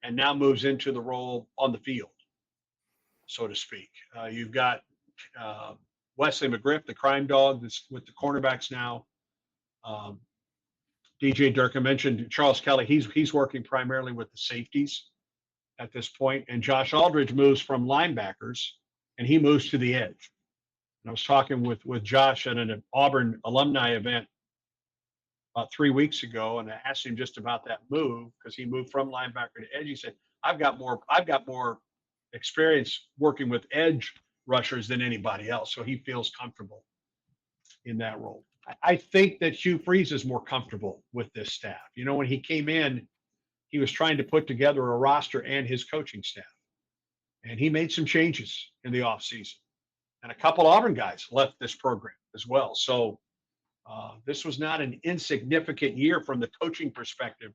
and now moves into the role on the field, so to speak. You've got Wesley McGriff, the crime dog, that's with the cornerbacks now. DJ Durkin mentioned Charles Kelly. He's working primarily with the safeties at this point. And Josh Aldridge moves from linebackers and he moves to the edge. And I was talking with Josh at an Auburn alumni event about 3 weeks ago, and I asked him just about that move because he moved from linebacker to edge. He said, I've got more experience working with edge rushers than anybody else. So he feels comfortable in that role. I think that Hugh Freeze is more comfortable with this staff. You know, when he came in, he was trying to put together a roster and his coaching staff. And he made some changes in the offseason. And a couple Auburn guys left this program as well. So this was not an insignificant year from the coaching perspective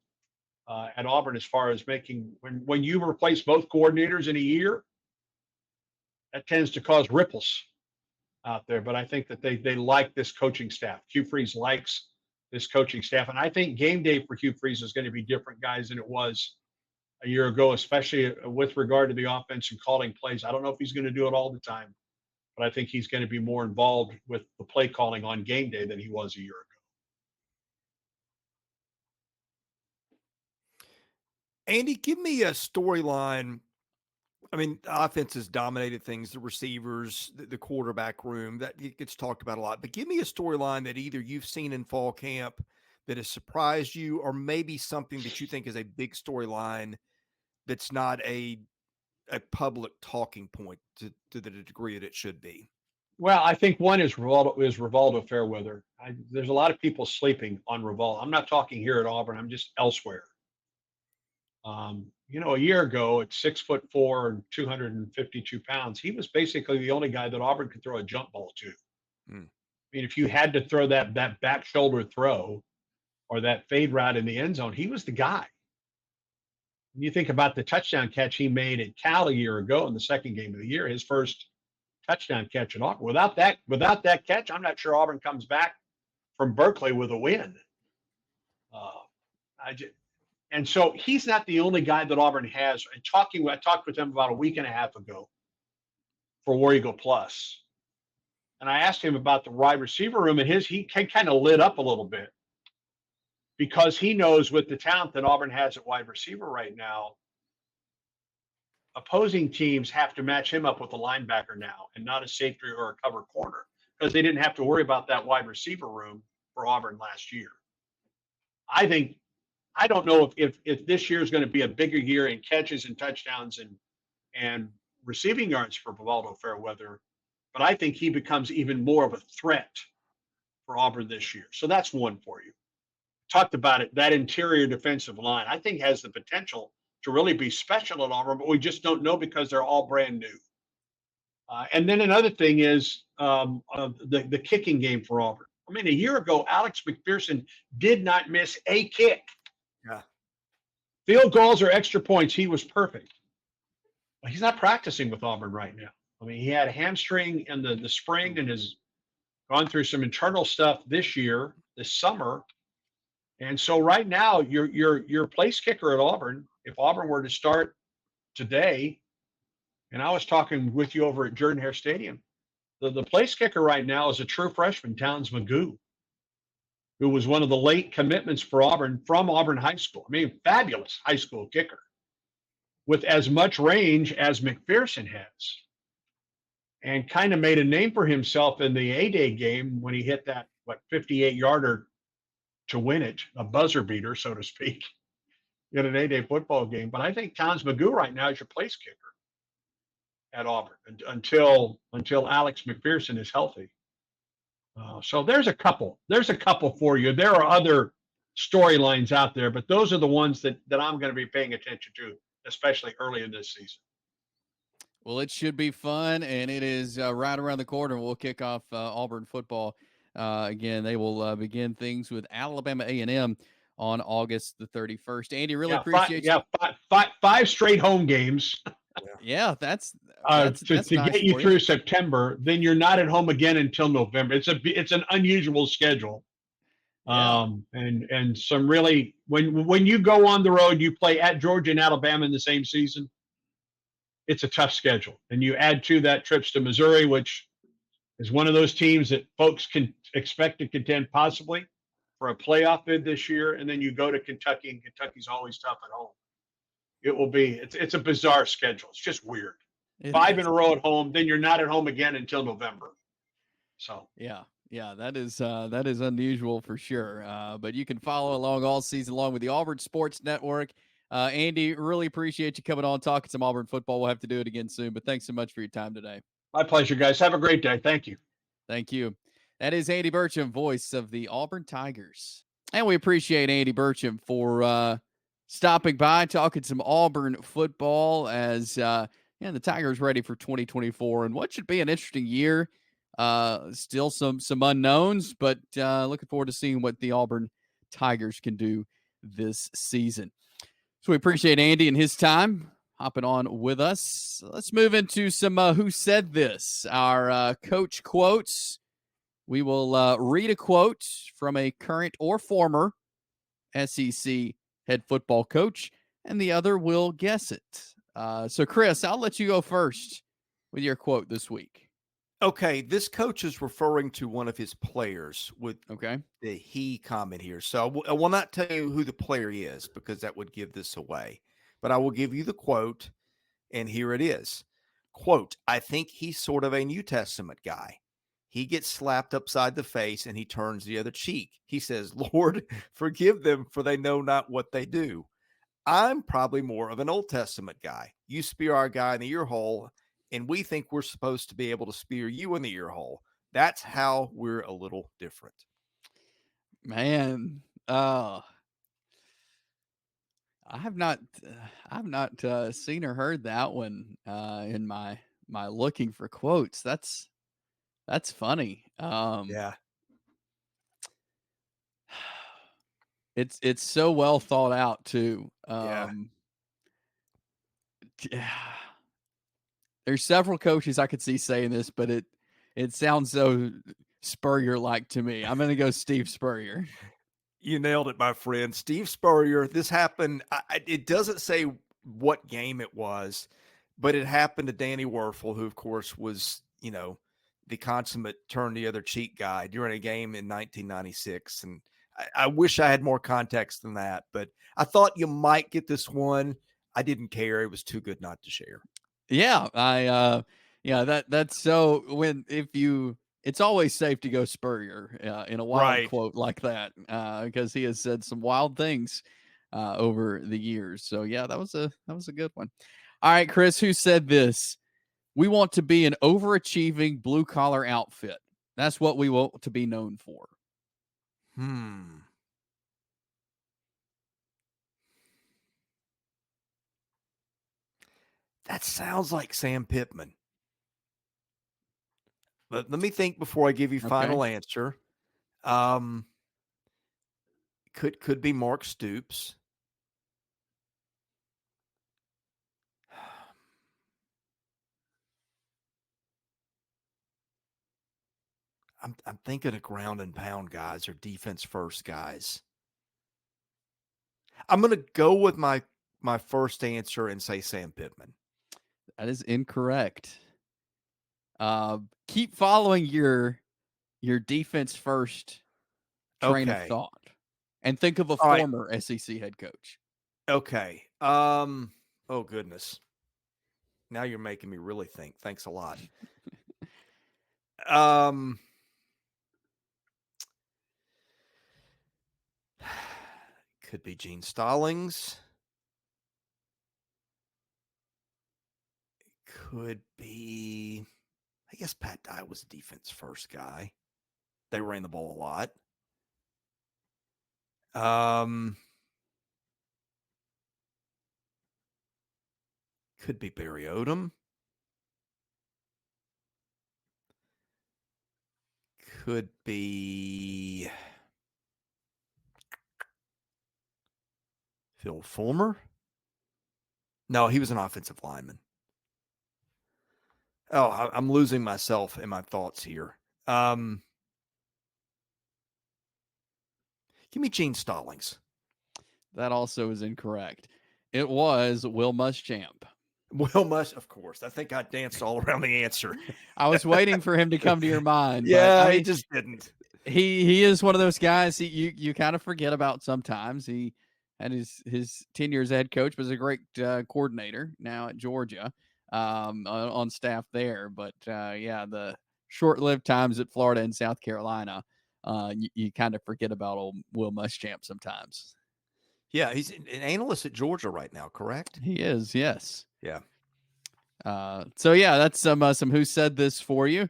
at Auburn, as far as making, when you replace both coordinators in a year, that tends to cause ripples out there. But I think that they like this coaching staff. Hugh Freeze likes this coaching staff. And I think game day for Hugh Freeze is going to be different, guys, than it was a year ago, especially with regard to the offense and calling plays. I don't know if he's going to do it all the time, but I think he's going to be more involved with the play calling on game day than he was a year ago. Andy, give me a storyline. I mean, the offense has dominated things, the receivers, the quarterback room, that gets talked about a lot. But give me a storyline that either you've seen in fall camp that has surprised you, or maybe something that you think is a big storyline that's not a public talking point to the degree that it should be. Well, I think one is Rivaldo Fairweather. There's a lot of people sleeping on Rivaldo. I'm not talking here at Auburn. I'm just elsewhere. You know, a year ago at 6'4" and 252 pounds, he was basically the only guy that Auburn could throw a jump ball to. I mean, if you had to throw that back shoulder throw or that fade route in the end zone, he was the guy. When you think about the touchdown catch he made at Cal a year ago in the second game of the year, his first touchdown catch at Auburn. Without that catch, I'm not sure Auburn comes back from Berkeley with a win. And so he's not the only guy that Auburn has. And I talked with him about a week and a half ago for War Eagle Plus. And I asked him about the wide receiver room, and he kind of lit up a little bit because he knows with the talent that Auburn has at wide receiver right now, opposing teams have to match him up with a linebacker now and not a safety or a cover corner, because they didn't have to worry about that wide receiver room for Auburn last year. I don't know if this year is going to be a bigger year in catches and touchdowns and receiving yards for Rivaldo Fairweather, but I think he becomes even more of a threat for Auburn this year. So that's one for you. Talked about it, that interior defensive line, I think has the potential to really be special at Auburn, but we just don't know because they're all brand new. And then another thing is the kicking game for Auburn. I mean, a year ago, Alex McPherson did not miss a kick. Yeah. Field goals or extra points, he was perfect. But he's not practicing with Auburn right now. I mean, he had a hamstring in the spring and has gone through some internal stuff this summer. And so right now, your place kicker at Auburn, if Auburn were to start today, and I was talking with you over at Jordan-Hare Stadium, the place kicker right now is a true freshman, Towns Magoo, who was one of the late commitments for Auburn from Auburn High School. I mean, fabulous high school kicker with as much range as McPherson has, and kind of made a name for himself in the A-Day game when he hit that, 58-yarder to win it, a buzzer beater, so to speak, in an A-Day football game. But I think Towns Magoo right now is your place kicker at Auburn until Alex McPherson is healthy. So there's a couple for you. There are other storylines out there, but those are the ones that I'm going to be paying attention to, especially early in this season. Well, it should be fun, and it is right around the corner. We'll kick off Auburn football. Again, they will begin things with Alabama A&M on August the 31st. Andy, really Yeah, appreciate you. Five straight home games Yeah, that's to nice get you for through September. Then you're not at home again until November. It's an unusual schedule. Yeah. And some really when you go on the road, you play at Georgia and Alabama in the same season. It's a tough schedule, and you add to that trips to Missouri, which is one of those teams that folks can expect to contend possibly for a playoff bid this year. And then you go to Kentucky, and Kentucky's always tough at home. It's a bizarre schedule. It's just weird. It 5 is. in a row at home, then you're not at home again until November. So Yeah, that is unusual for sure. But you can follow along all season long with the Auburn Sports Network. Andy, really appreciate you coming on, talking some Auburn football. We'll have to do it again soon, but thanks so much for your time today. my pleasure, guys. Have a great day. Thank you. Thank you. That is Andy Burcham, voice of the Auburn Tigers. And we appreciate Andy Burcham for stopping by, talking some Auburn football as the Tigers ready for 2024 and what should be an interesting year. Still some unknowns, but looking forward to seeing what the Auburn Tigers can do this season. So we appreciate Andy and his time hopping on with us. Let's move into some Who Said This, our coach quotes. We will read a quote from a current or former SEC head football coach, and the other will guess it. So, Chris, I'll let you go first with your quote this week. Okay, this coach is referring to one of his players with Okay. the he comment here. So I will not tell you who the player is because that would give this away. But I will give you the quote, and here it is. Quote, I think he's sort of a New Testament guy. He gets slapped upside the face and he turns the other cheek. He says, Lord, forgive them, for they know not what they do. I'm probably more of an Old Testament guy. You spear our guy in the ear hole, and we think we're supposed to be able to spear you in the ear hole. That's how we're a little different. Man, I've not seen or heard that one in my looking for quotes. That's funny. Yeah. It's so well thought out too. Yeah. There's several coaches I could see saying this, but it sounds so Spurrier like to me. I'm gonna go Steve Spurrier. You nailed it, my friend. Steve Spurrier. This happened. It doesn't say what game it was, but it happened to Danny Werfel, who, of course, was, the consummate turn the other cheek guy during a game in 1996. And I wish I had more context than that, but I thought you might get this one. I didn't care. It was too good not to share. Yeah, that's so it's always safe to go Spurrier in a wild quote like that because he has said some wild things over the years. So yeah, that was a good one. All right, Chris, who said this? We want to be an overachieving blue collar outfit. That's what we want to be known for. That sounds like Sam Pittman. Let me think before I give you final answer. Could be Mark Stoops. I'm thinking of ground and pound guys or defense first guys. I'm going to go with my first answer and say Sam Pittman. That is incorrect. Keep following your defense first train of thought and think of a former SEC head coach. Okay. Oh goodness. Now you're making me really think. Thanks a lot. Could be Gene Stallings. Could be, I guess Pat Dye was a defense first guy. They ran the ball a lot. Could be Barry Odom. Could be Phil Fulmer? No, he was an offensive lineman. Oh, I'm losing myself in my thoughts here. Give me Gene Stallings. That also is incorrect. It was Will Muschamp. Will Musch, of course. I think I danced all around the answer. I was waiting for him to come to your mind. Yeah, but, I mean, he just didn't. He is one of those guys you kind of forget about sometimes. He had his 10 years as head coach, was a great coordinator now at Georgia on staff there. But yeah, the short-lived times at Florida and South Carolina, you kind of forget about old Will Muschamp sometimes. Yeah, he's an analyst at Georgia right now, correct? He is, yes. Yeah. So yeah, that's some Who Said This for you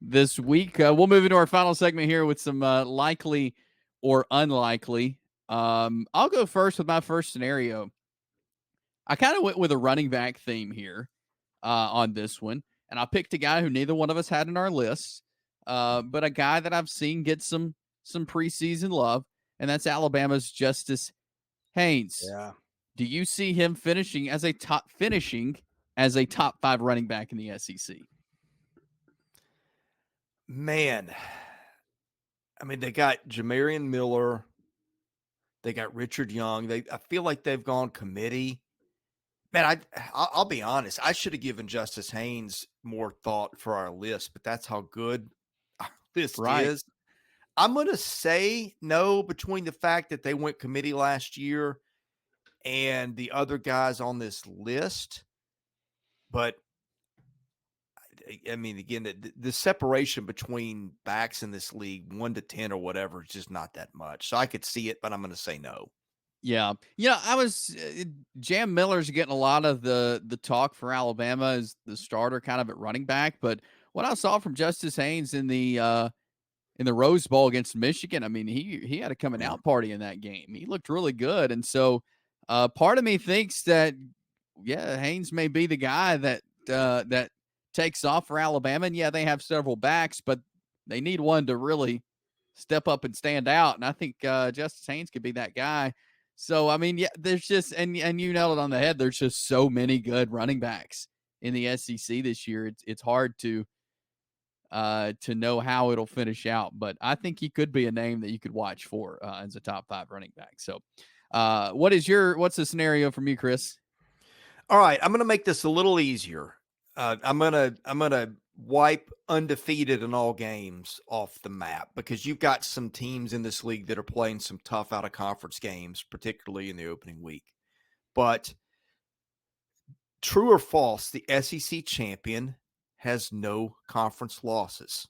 this week. We'll move into our final segment here with some likely or unlikely. I'll go first with my first scenario. I kind of went with a running back theme here on this one, and I picked a guy who neither one of us had in our list, but a guy that I've seen get some preseason love, and that's Alabama's Justice Haynes. Yeah. Do you see him finishing as a top 5 running back in the SEC? Man, I mean, they got Jamarian Miller. They got Richard Young. I feel like they've gone committee. Man, I'll be honest. I should have given Justice Haynes more thought for our list, but that's how good our list is. I'm going to say no between the fact that they went committee last year and the other guys on this list. But I mean, again, the separation between backs in this league, 1 to 10 or whatever, is just not that much. So I could see it, but I'm going to say no. Yeah. I was Jam Miller's getting a lot of the talk for Alabama as the starter kind of at running back. But what I saw from Justice Haynes in the Rose Bowl against Michigan, I mean, he had a coming out party in that game. He looked really good. And so part of me thinks that, yeah, Haynes may be the guy that takes off for Alabama. And yeah, they have several backs, but they need one to really step up and stand out. And I think Justice Haynes could be that guy. So, I mean, yeah, there's just, and you nailed it on the head. There's just so many good running backs in the SEC this year. It's hard to know how it'll finish out, but I think he could be a name that you could watch for as a top 5 running back. So, what's the scenario from you, Chris? All right, I'm going to make this a little easier. I'm gonna wipe undefeated in all games off the map because you've got some teams in this league that are playing some tough out of conference games, particularly in the opening week. But true or false, the SEC champion has no conference losses.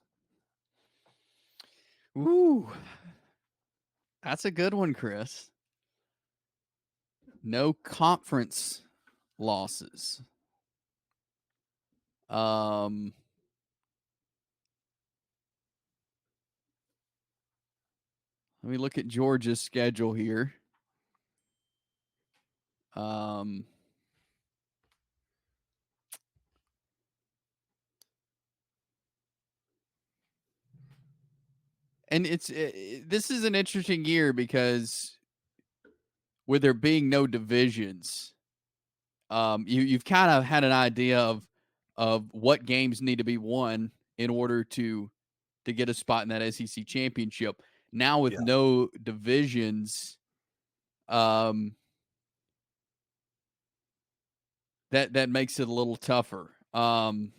Ooh, that's a good one, Chris. No conference losses. Let me look at Georgia's schedule here. And this is an interesting year because with there being no divisions, you've kind of had an idea of what games need to be won in order to get a spot in that SEC championship. Now with no divisions, that makes it a little tougher. Well,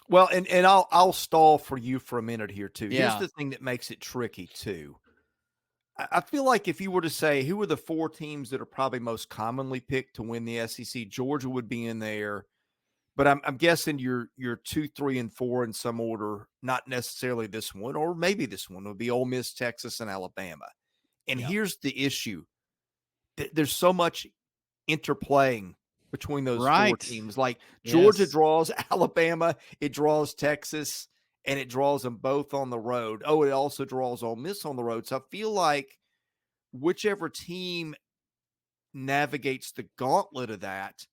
and I'll stall for you for a minute here too. Yeah. Here's the thing that makes it tricky too. I feel like if you were to say who are the 4 teams that are probably most commonly picked to win the SEC, Georgia would be in there. But I'm guessing your 2, 3, and 4 in some order, not necessarily this one, or maybe this one would be Ole Miss, Texas, and Alabama. And here's the issue: there's so much interplaying between those 4 teams. Like Georgia draws Alabama, it draws Texas, and it draws them both on the road. Oh, it also draws Ole Miss on the road. So I feel like whichever team navigates the gauntlet of that,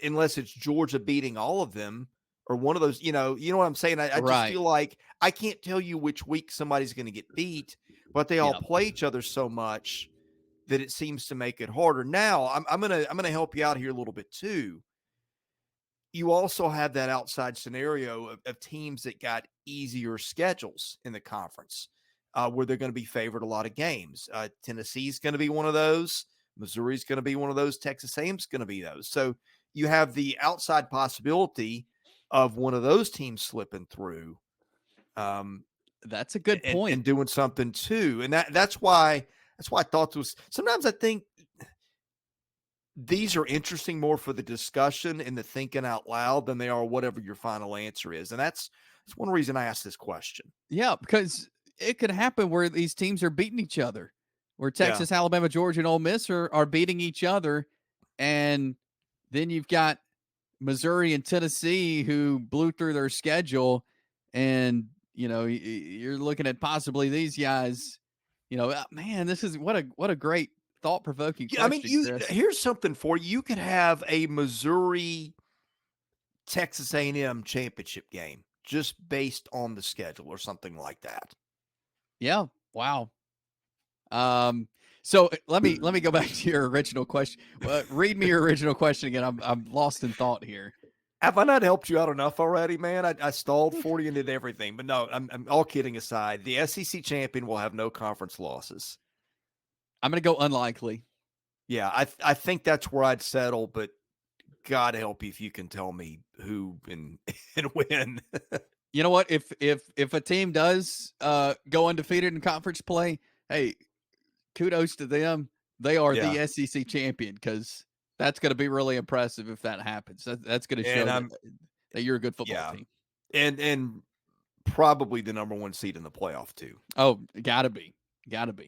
unless it's Georgia beating all of them or one of those, you know what I'm saying? I just feel like I can't tell you which week somebody's going to get beat, but they all play each other so much that it seems to make it harder. Now, I'm gonna help you out here a little bit too. You also have that outside scenario of teams that got easier schedules in the conference, where they're going to be favored a lot of games. Tennessee's going to be one of those. Missouri's going to be one of those. Texas A&M's going to be those. So you have the outside possibility of one of those teams slipping through. That's a good point. And doing something too. And that's why I thought this was, sometimes I think these are interesting more for the discussion and the thinking out loud than they are whatever your final answer is. And that's one reason I asked this question. Yeah, because it could happen where these teams are beating each other, where Texas, Alabama, Georgia, and Ole Miss are beating each other. And then you've got Missouri and Tennessee who blew through their schedule. And, you're looking at possibly these guys, man, this is what a great thought-provoking question. I mean, here's something for you. You could have a Missouri Texas A&M championship game just based on the schedule or something like that. Yeah. Wow. So let me go back to your original question. Read me your original question again. I'm lost in thought here. Have I not helped you out enough already, man? I stalled 40 and did everything, but no, I'm all kidding aside. The SEC champion will have no conference losses. I'm going to go unlikely. Yeah, I think that's where I'd settle, but God help you if you can tell me who and when. You know what? If a team does go undefeated in conference play, hey, kudos to them. They are the SEC champion, because that's going to be really impressive if that happens. That's going to show that you're a good football team. And probably the number one seed in the playoff too. Oh, gotta be.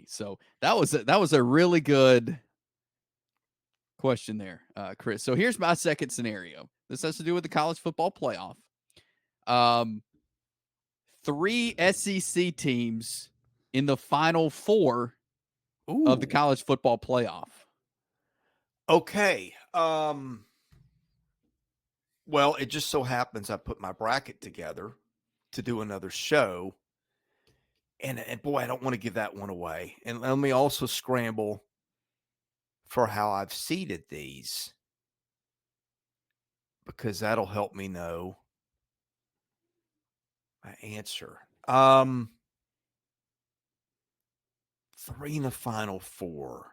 So that was a really good question there, Chris. So here's my second scenario. This has to do with the college football playoff. 3 SEC teams in the Final Four of the college football playoff. Okay. Well, it just so happens I put my bracket together to do another show. And boy, I don't want to give that one away. And let me also scramble for how I've seeded these, because that'll help me know my answer. 3 in the Final Four.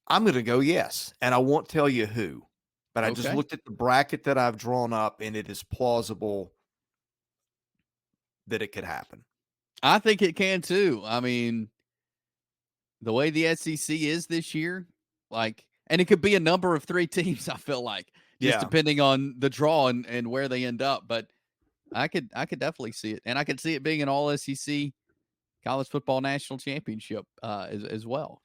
I'm going to go yes, and I won't tell you who, but I just looked at the bracket that I've drawn up, and it is plausible that it could happen. I think it can too. I mean, the way the SEC is this year, and it could be a number of 3 teams, I feel like, just depending on the draw and where they end up. But I could definitely see it. And I could see it being an all SEC college football national championship as well.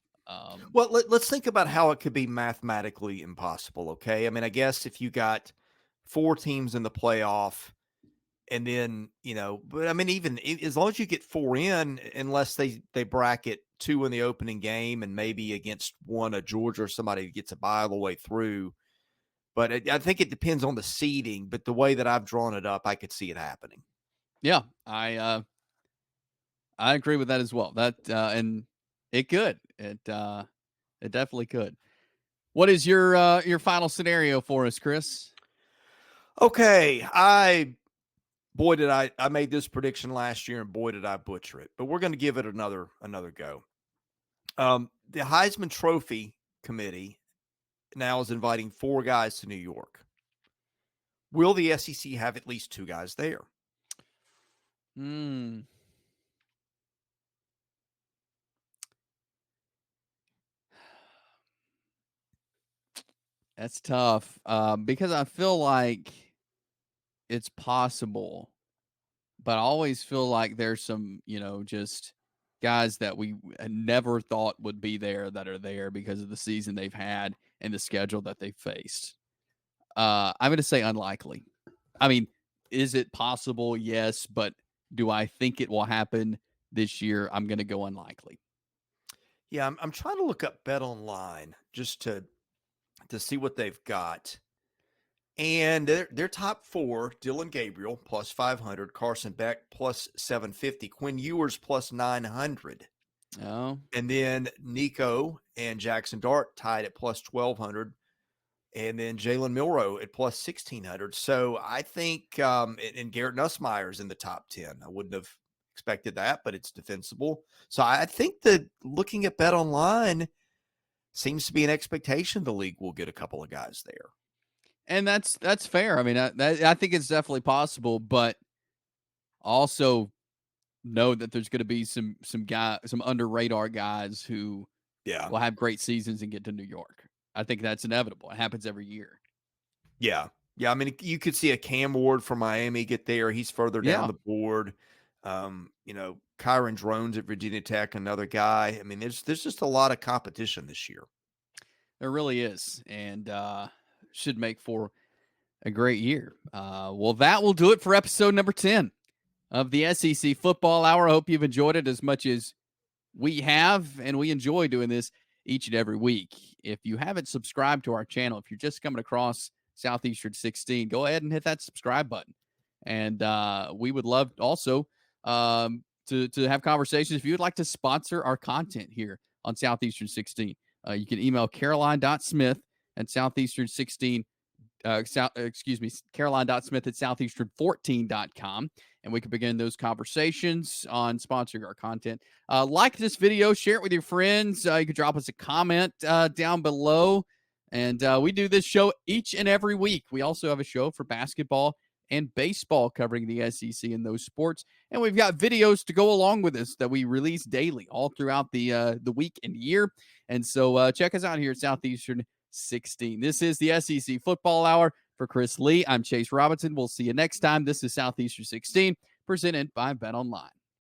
Well, let's think about how it could be mathematically impossible. Okay. I mean, I guess if you got 4 teams in the playoff, and then, but I mean, even as long as you get 4 in, unless they bracket 2 in the opening game and maybe against a Georgia or somebody gets a bye all the way through. But I think it depends on the seeding. But the way that I've drawn it up, I could see it happening. Yeah, I agree with that as well. That and it could. It definitely could. What is your final scenario for us, Chris? Okay, I made this prediction last year, and boy did I butcher it. But we're going to give it another go. The Heisman Trophy Committee now is inviting 4 guys to New York. Will the SEC have at least 2 guys there? That's tough, because I feel like it's possible, but I always feel like there's some, just guys that we never thought would be there that are there because of the season they've had and the schedule that they faced. I'm going to say unlikely. I mean, is it possible? Yes, but do I think it will happen this year? I'm going to go unlikely. Yeah, I'm trying to look up Bet Online just to see what they've got. And their top 4, Dylan Gabriel plus 500, Carson Beck plus 750, Quinn Ewers plus 900. Oh, And then Nico and Jackson Dart tied at plus 1,200. And then Jalen Milrow at plus 1,600. So I think, and Garrett Nussmeier's in the top 10. I wouldn't have expected that, but it's defensible. So I think that looking at Bet Online seems to be an expectation the league will get a couple of guys there. and that's fair. I mean, I think it's definitely possible, but also know that there's going to be some under radar guys who will have great seasons and get to New York. I think that's inevitable. It happens every year. Yeah. I mean, you could see a Cam Ward from Miami get there. He's further down the board. Kyron Drones at Virginia Tech, another guy. I mean, there's just a lot of competition this year. There really is, and should make for a great year. Well, that will do it for episode number 10 of the SEC Football Hour. I hope you've enjoyed it as much as we have, and we enjoy doing this each and every week. If you haven't subscribed to our channel, if you're just coming across Southeastern 16, go ahead and hit that subscribe button. And we would love also to have conversations. If you would like to sponsor our content here on Southeastern 16, you can email caroline.smith at Southeastern16, Caroline.smith at Southeastern14.com. And we can begin those conversations on sponsoring our content. Like this video, share it with your friends. You can drop us a comment down below. And we do this show each and every week. We also have a show for basketball and baseball covering the SEC and those sports. And we've got videos to go along with this that we release daily all throughout the week and year. And so check us out here at Southeastern 16. This is the SEC Football Hour. For Chris Lee, I'm Chase Robinson. We'll see you next time. This is Southeastern 16, presented by Bet Online.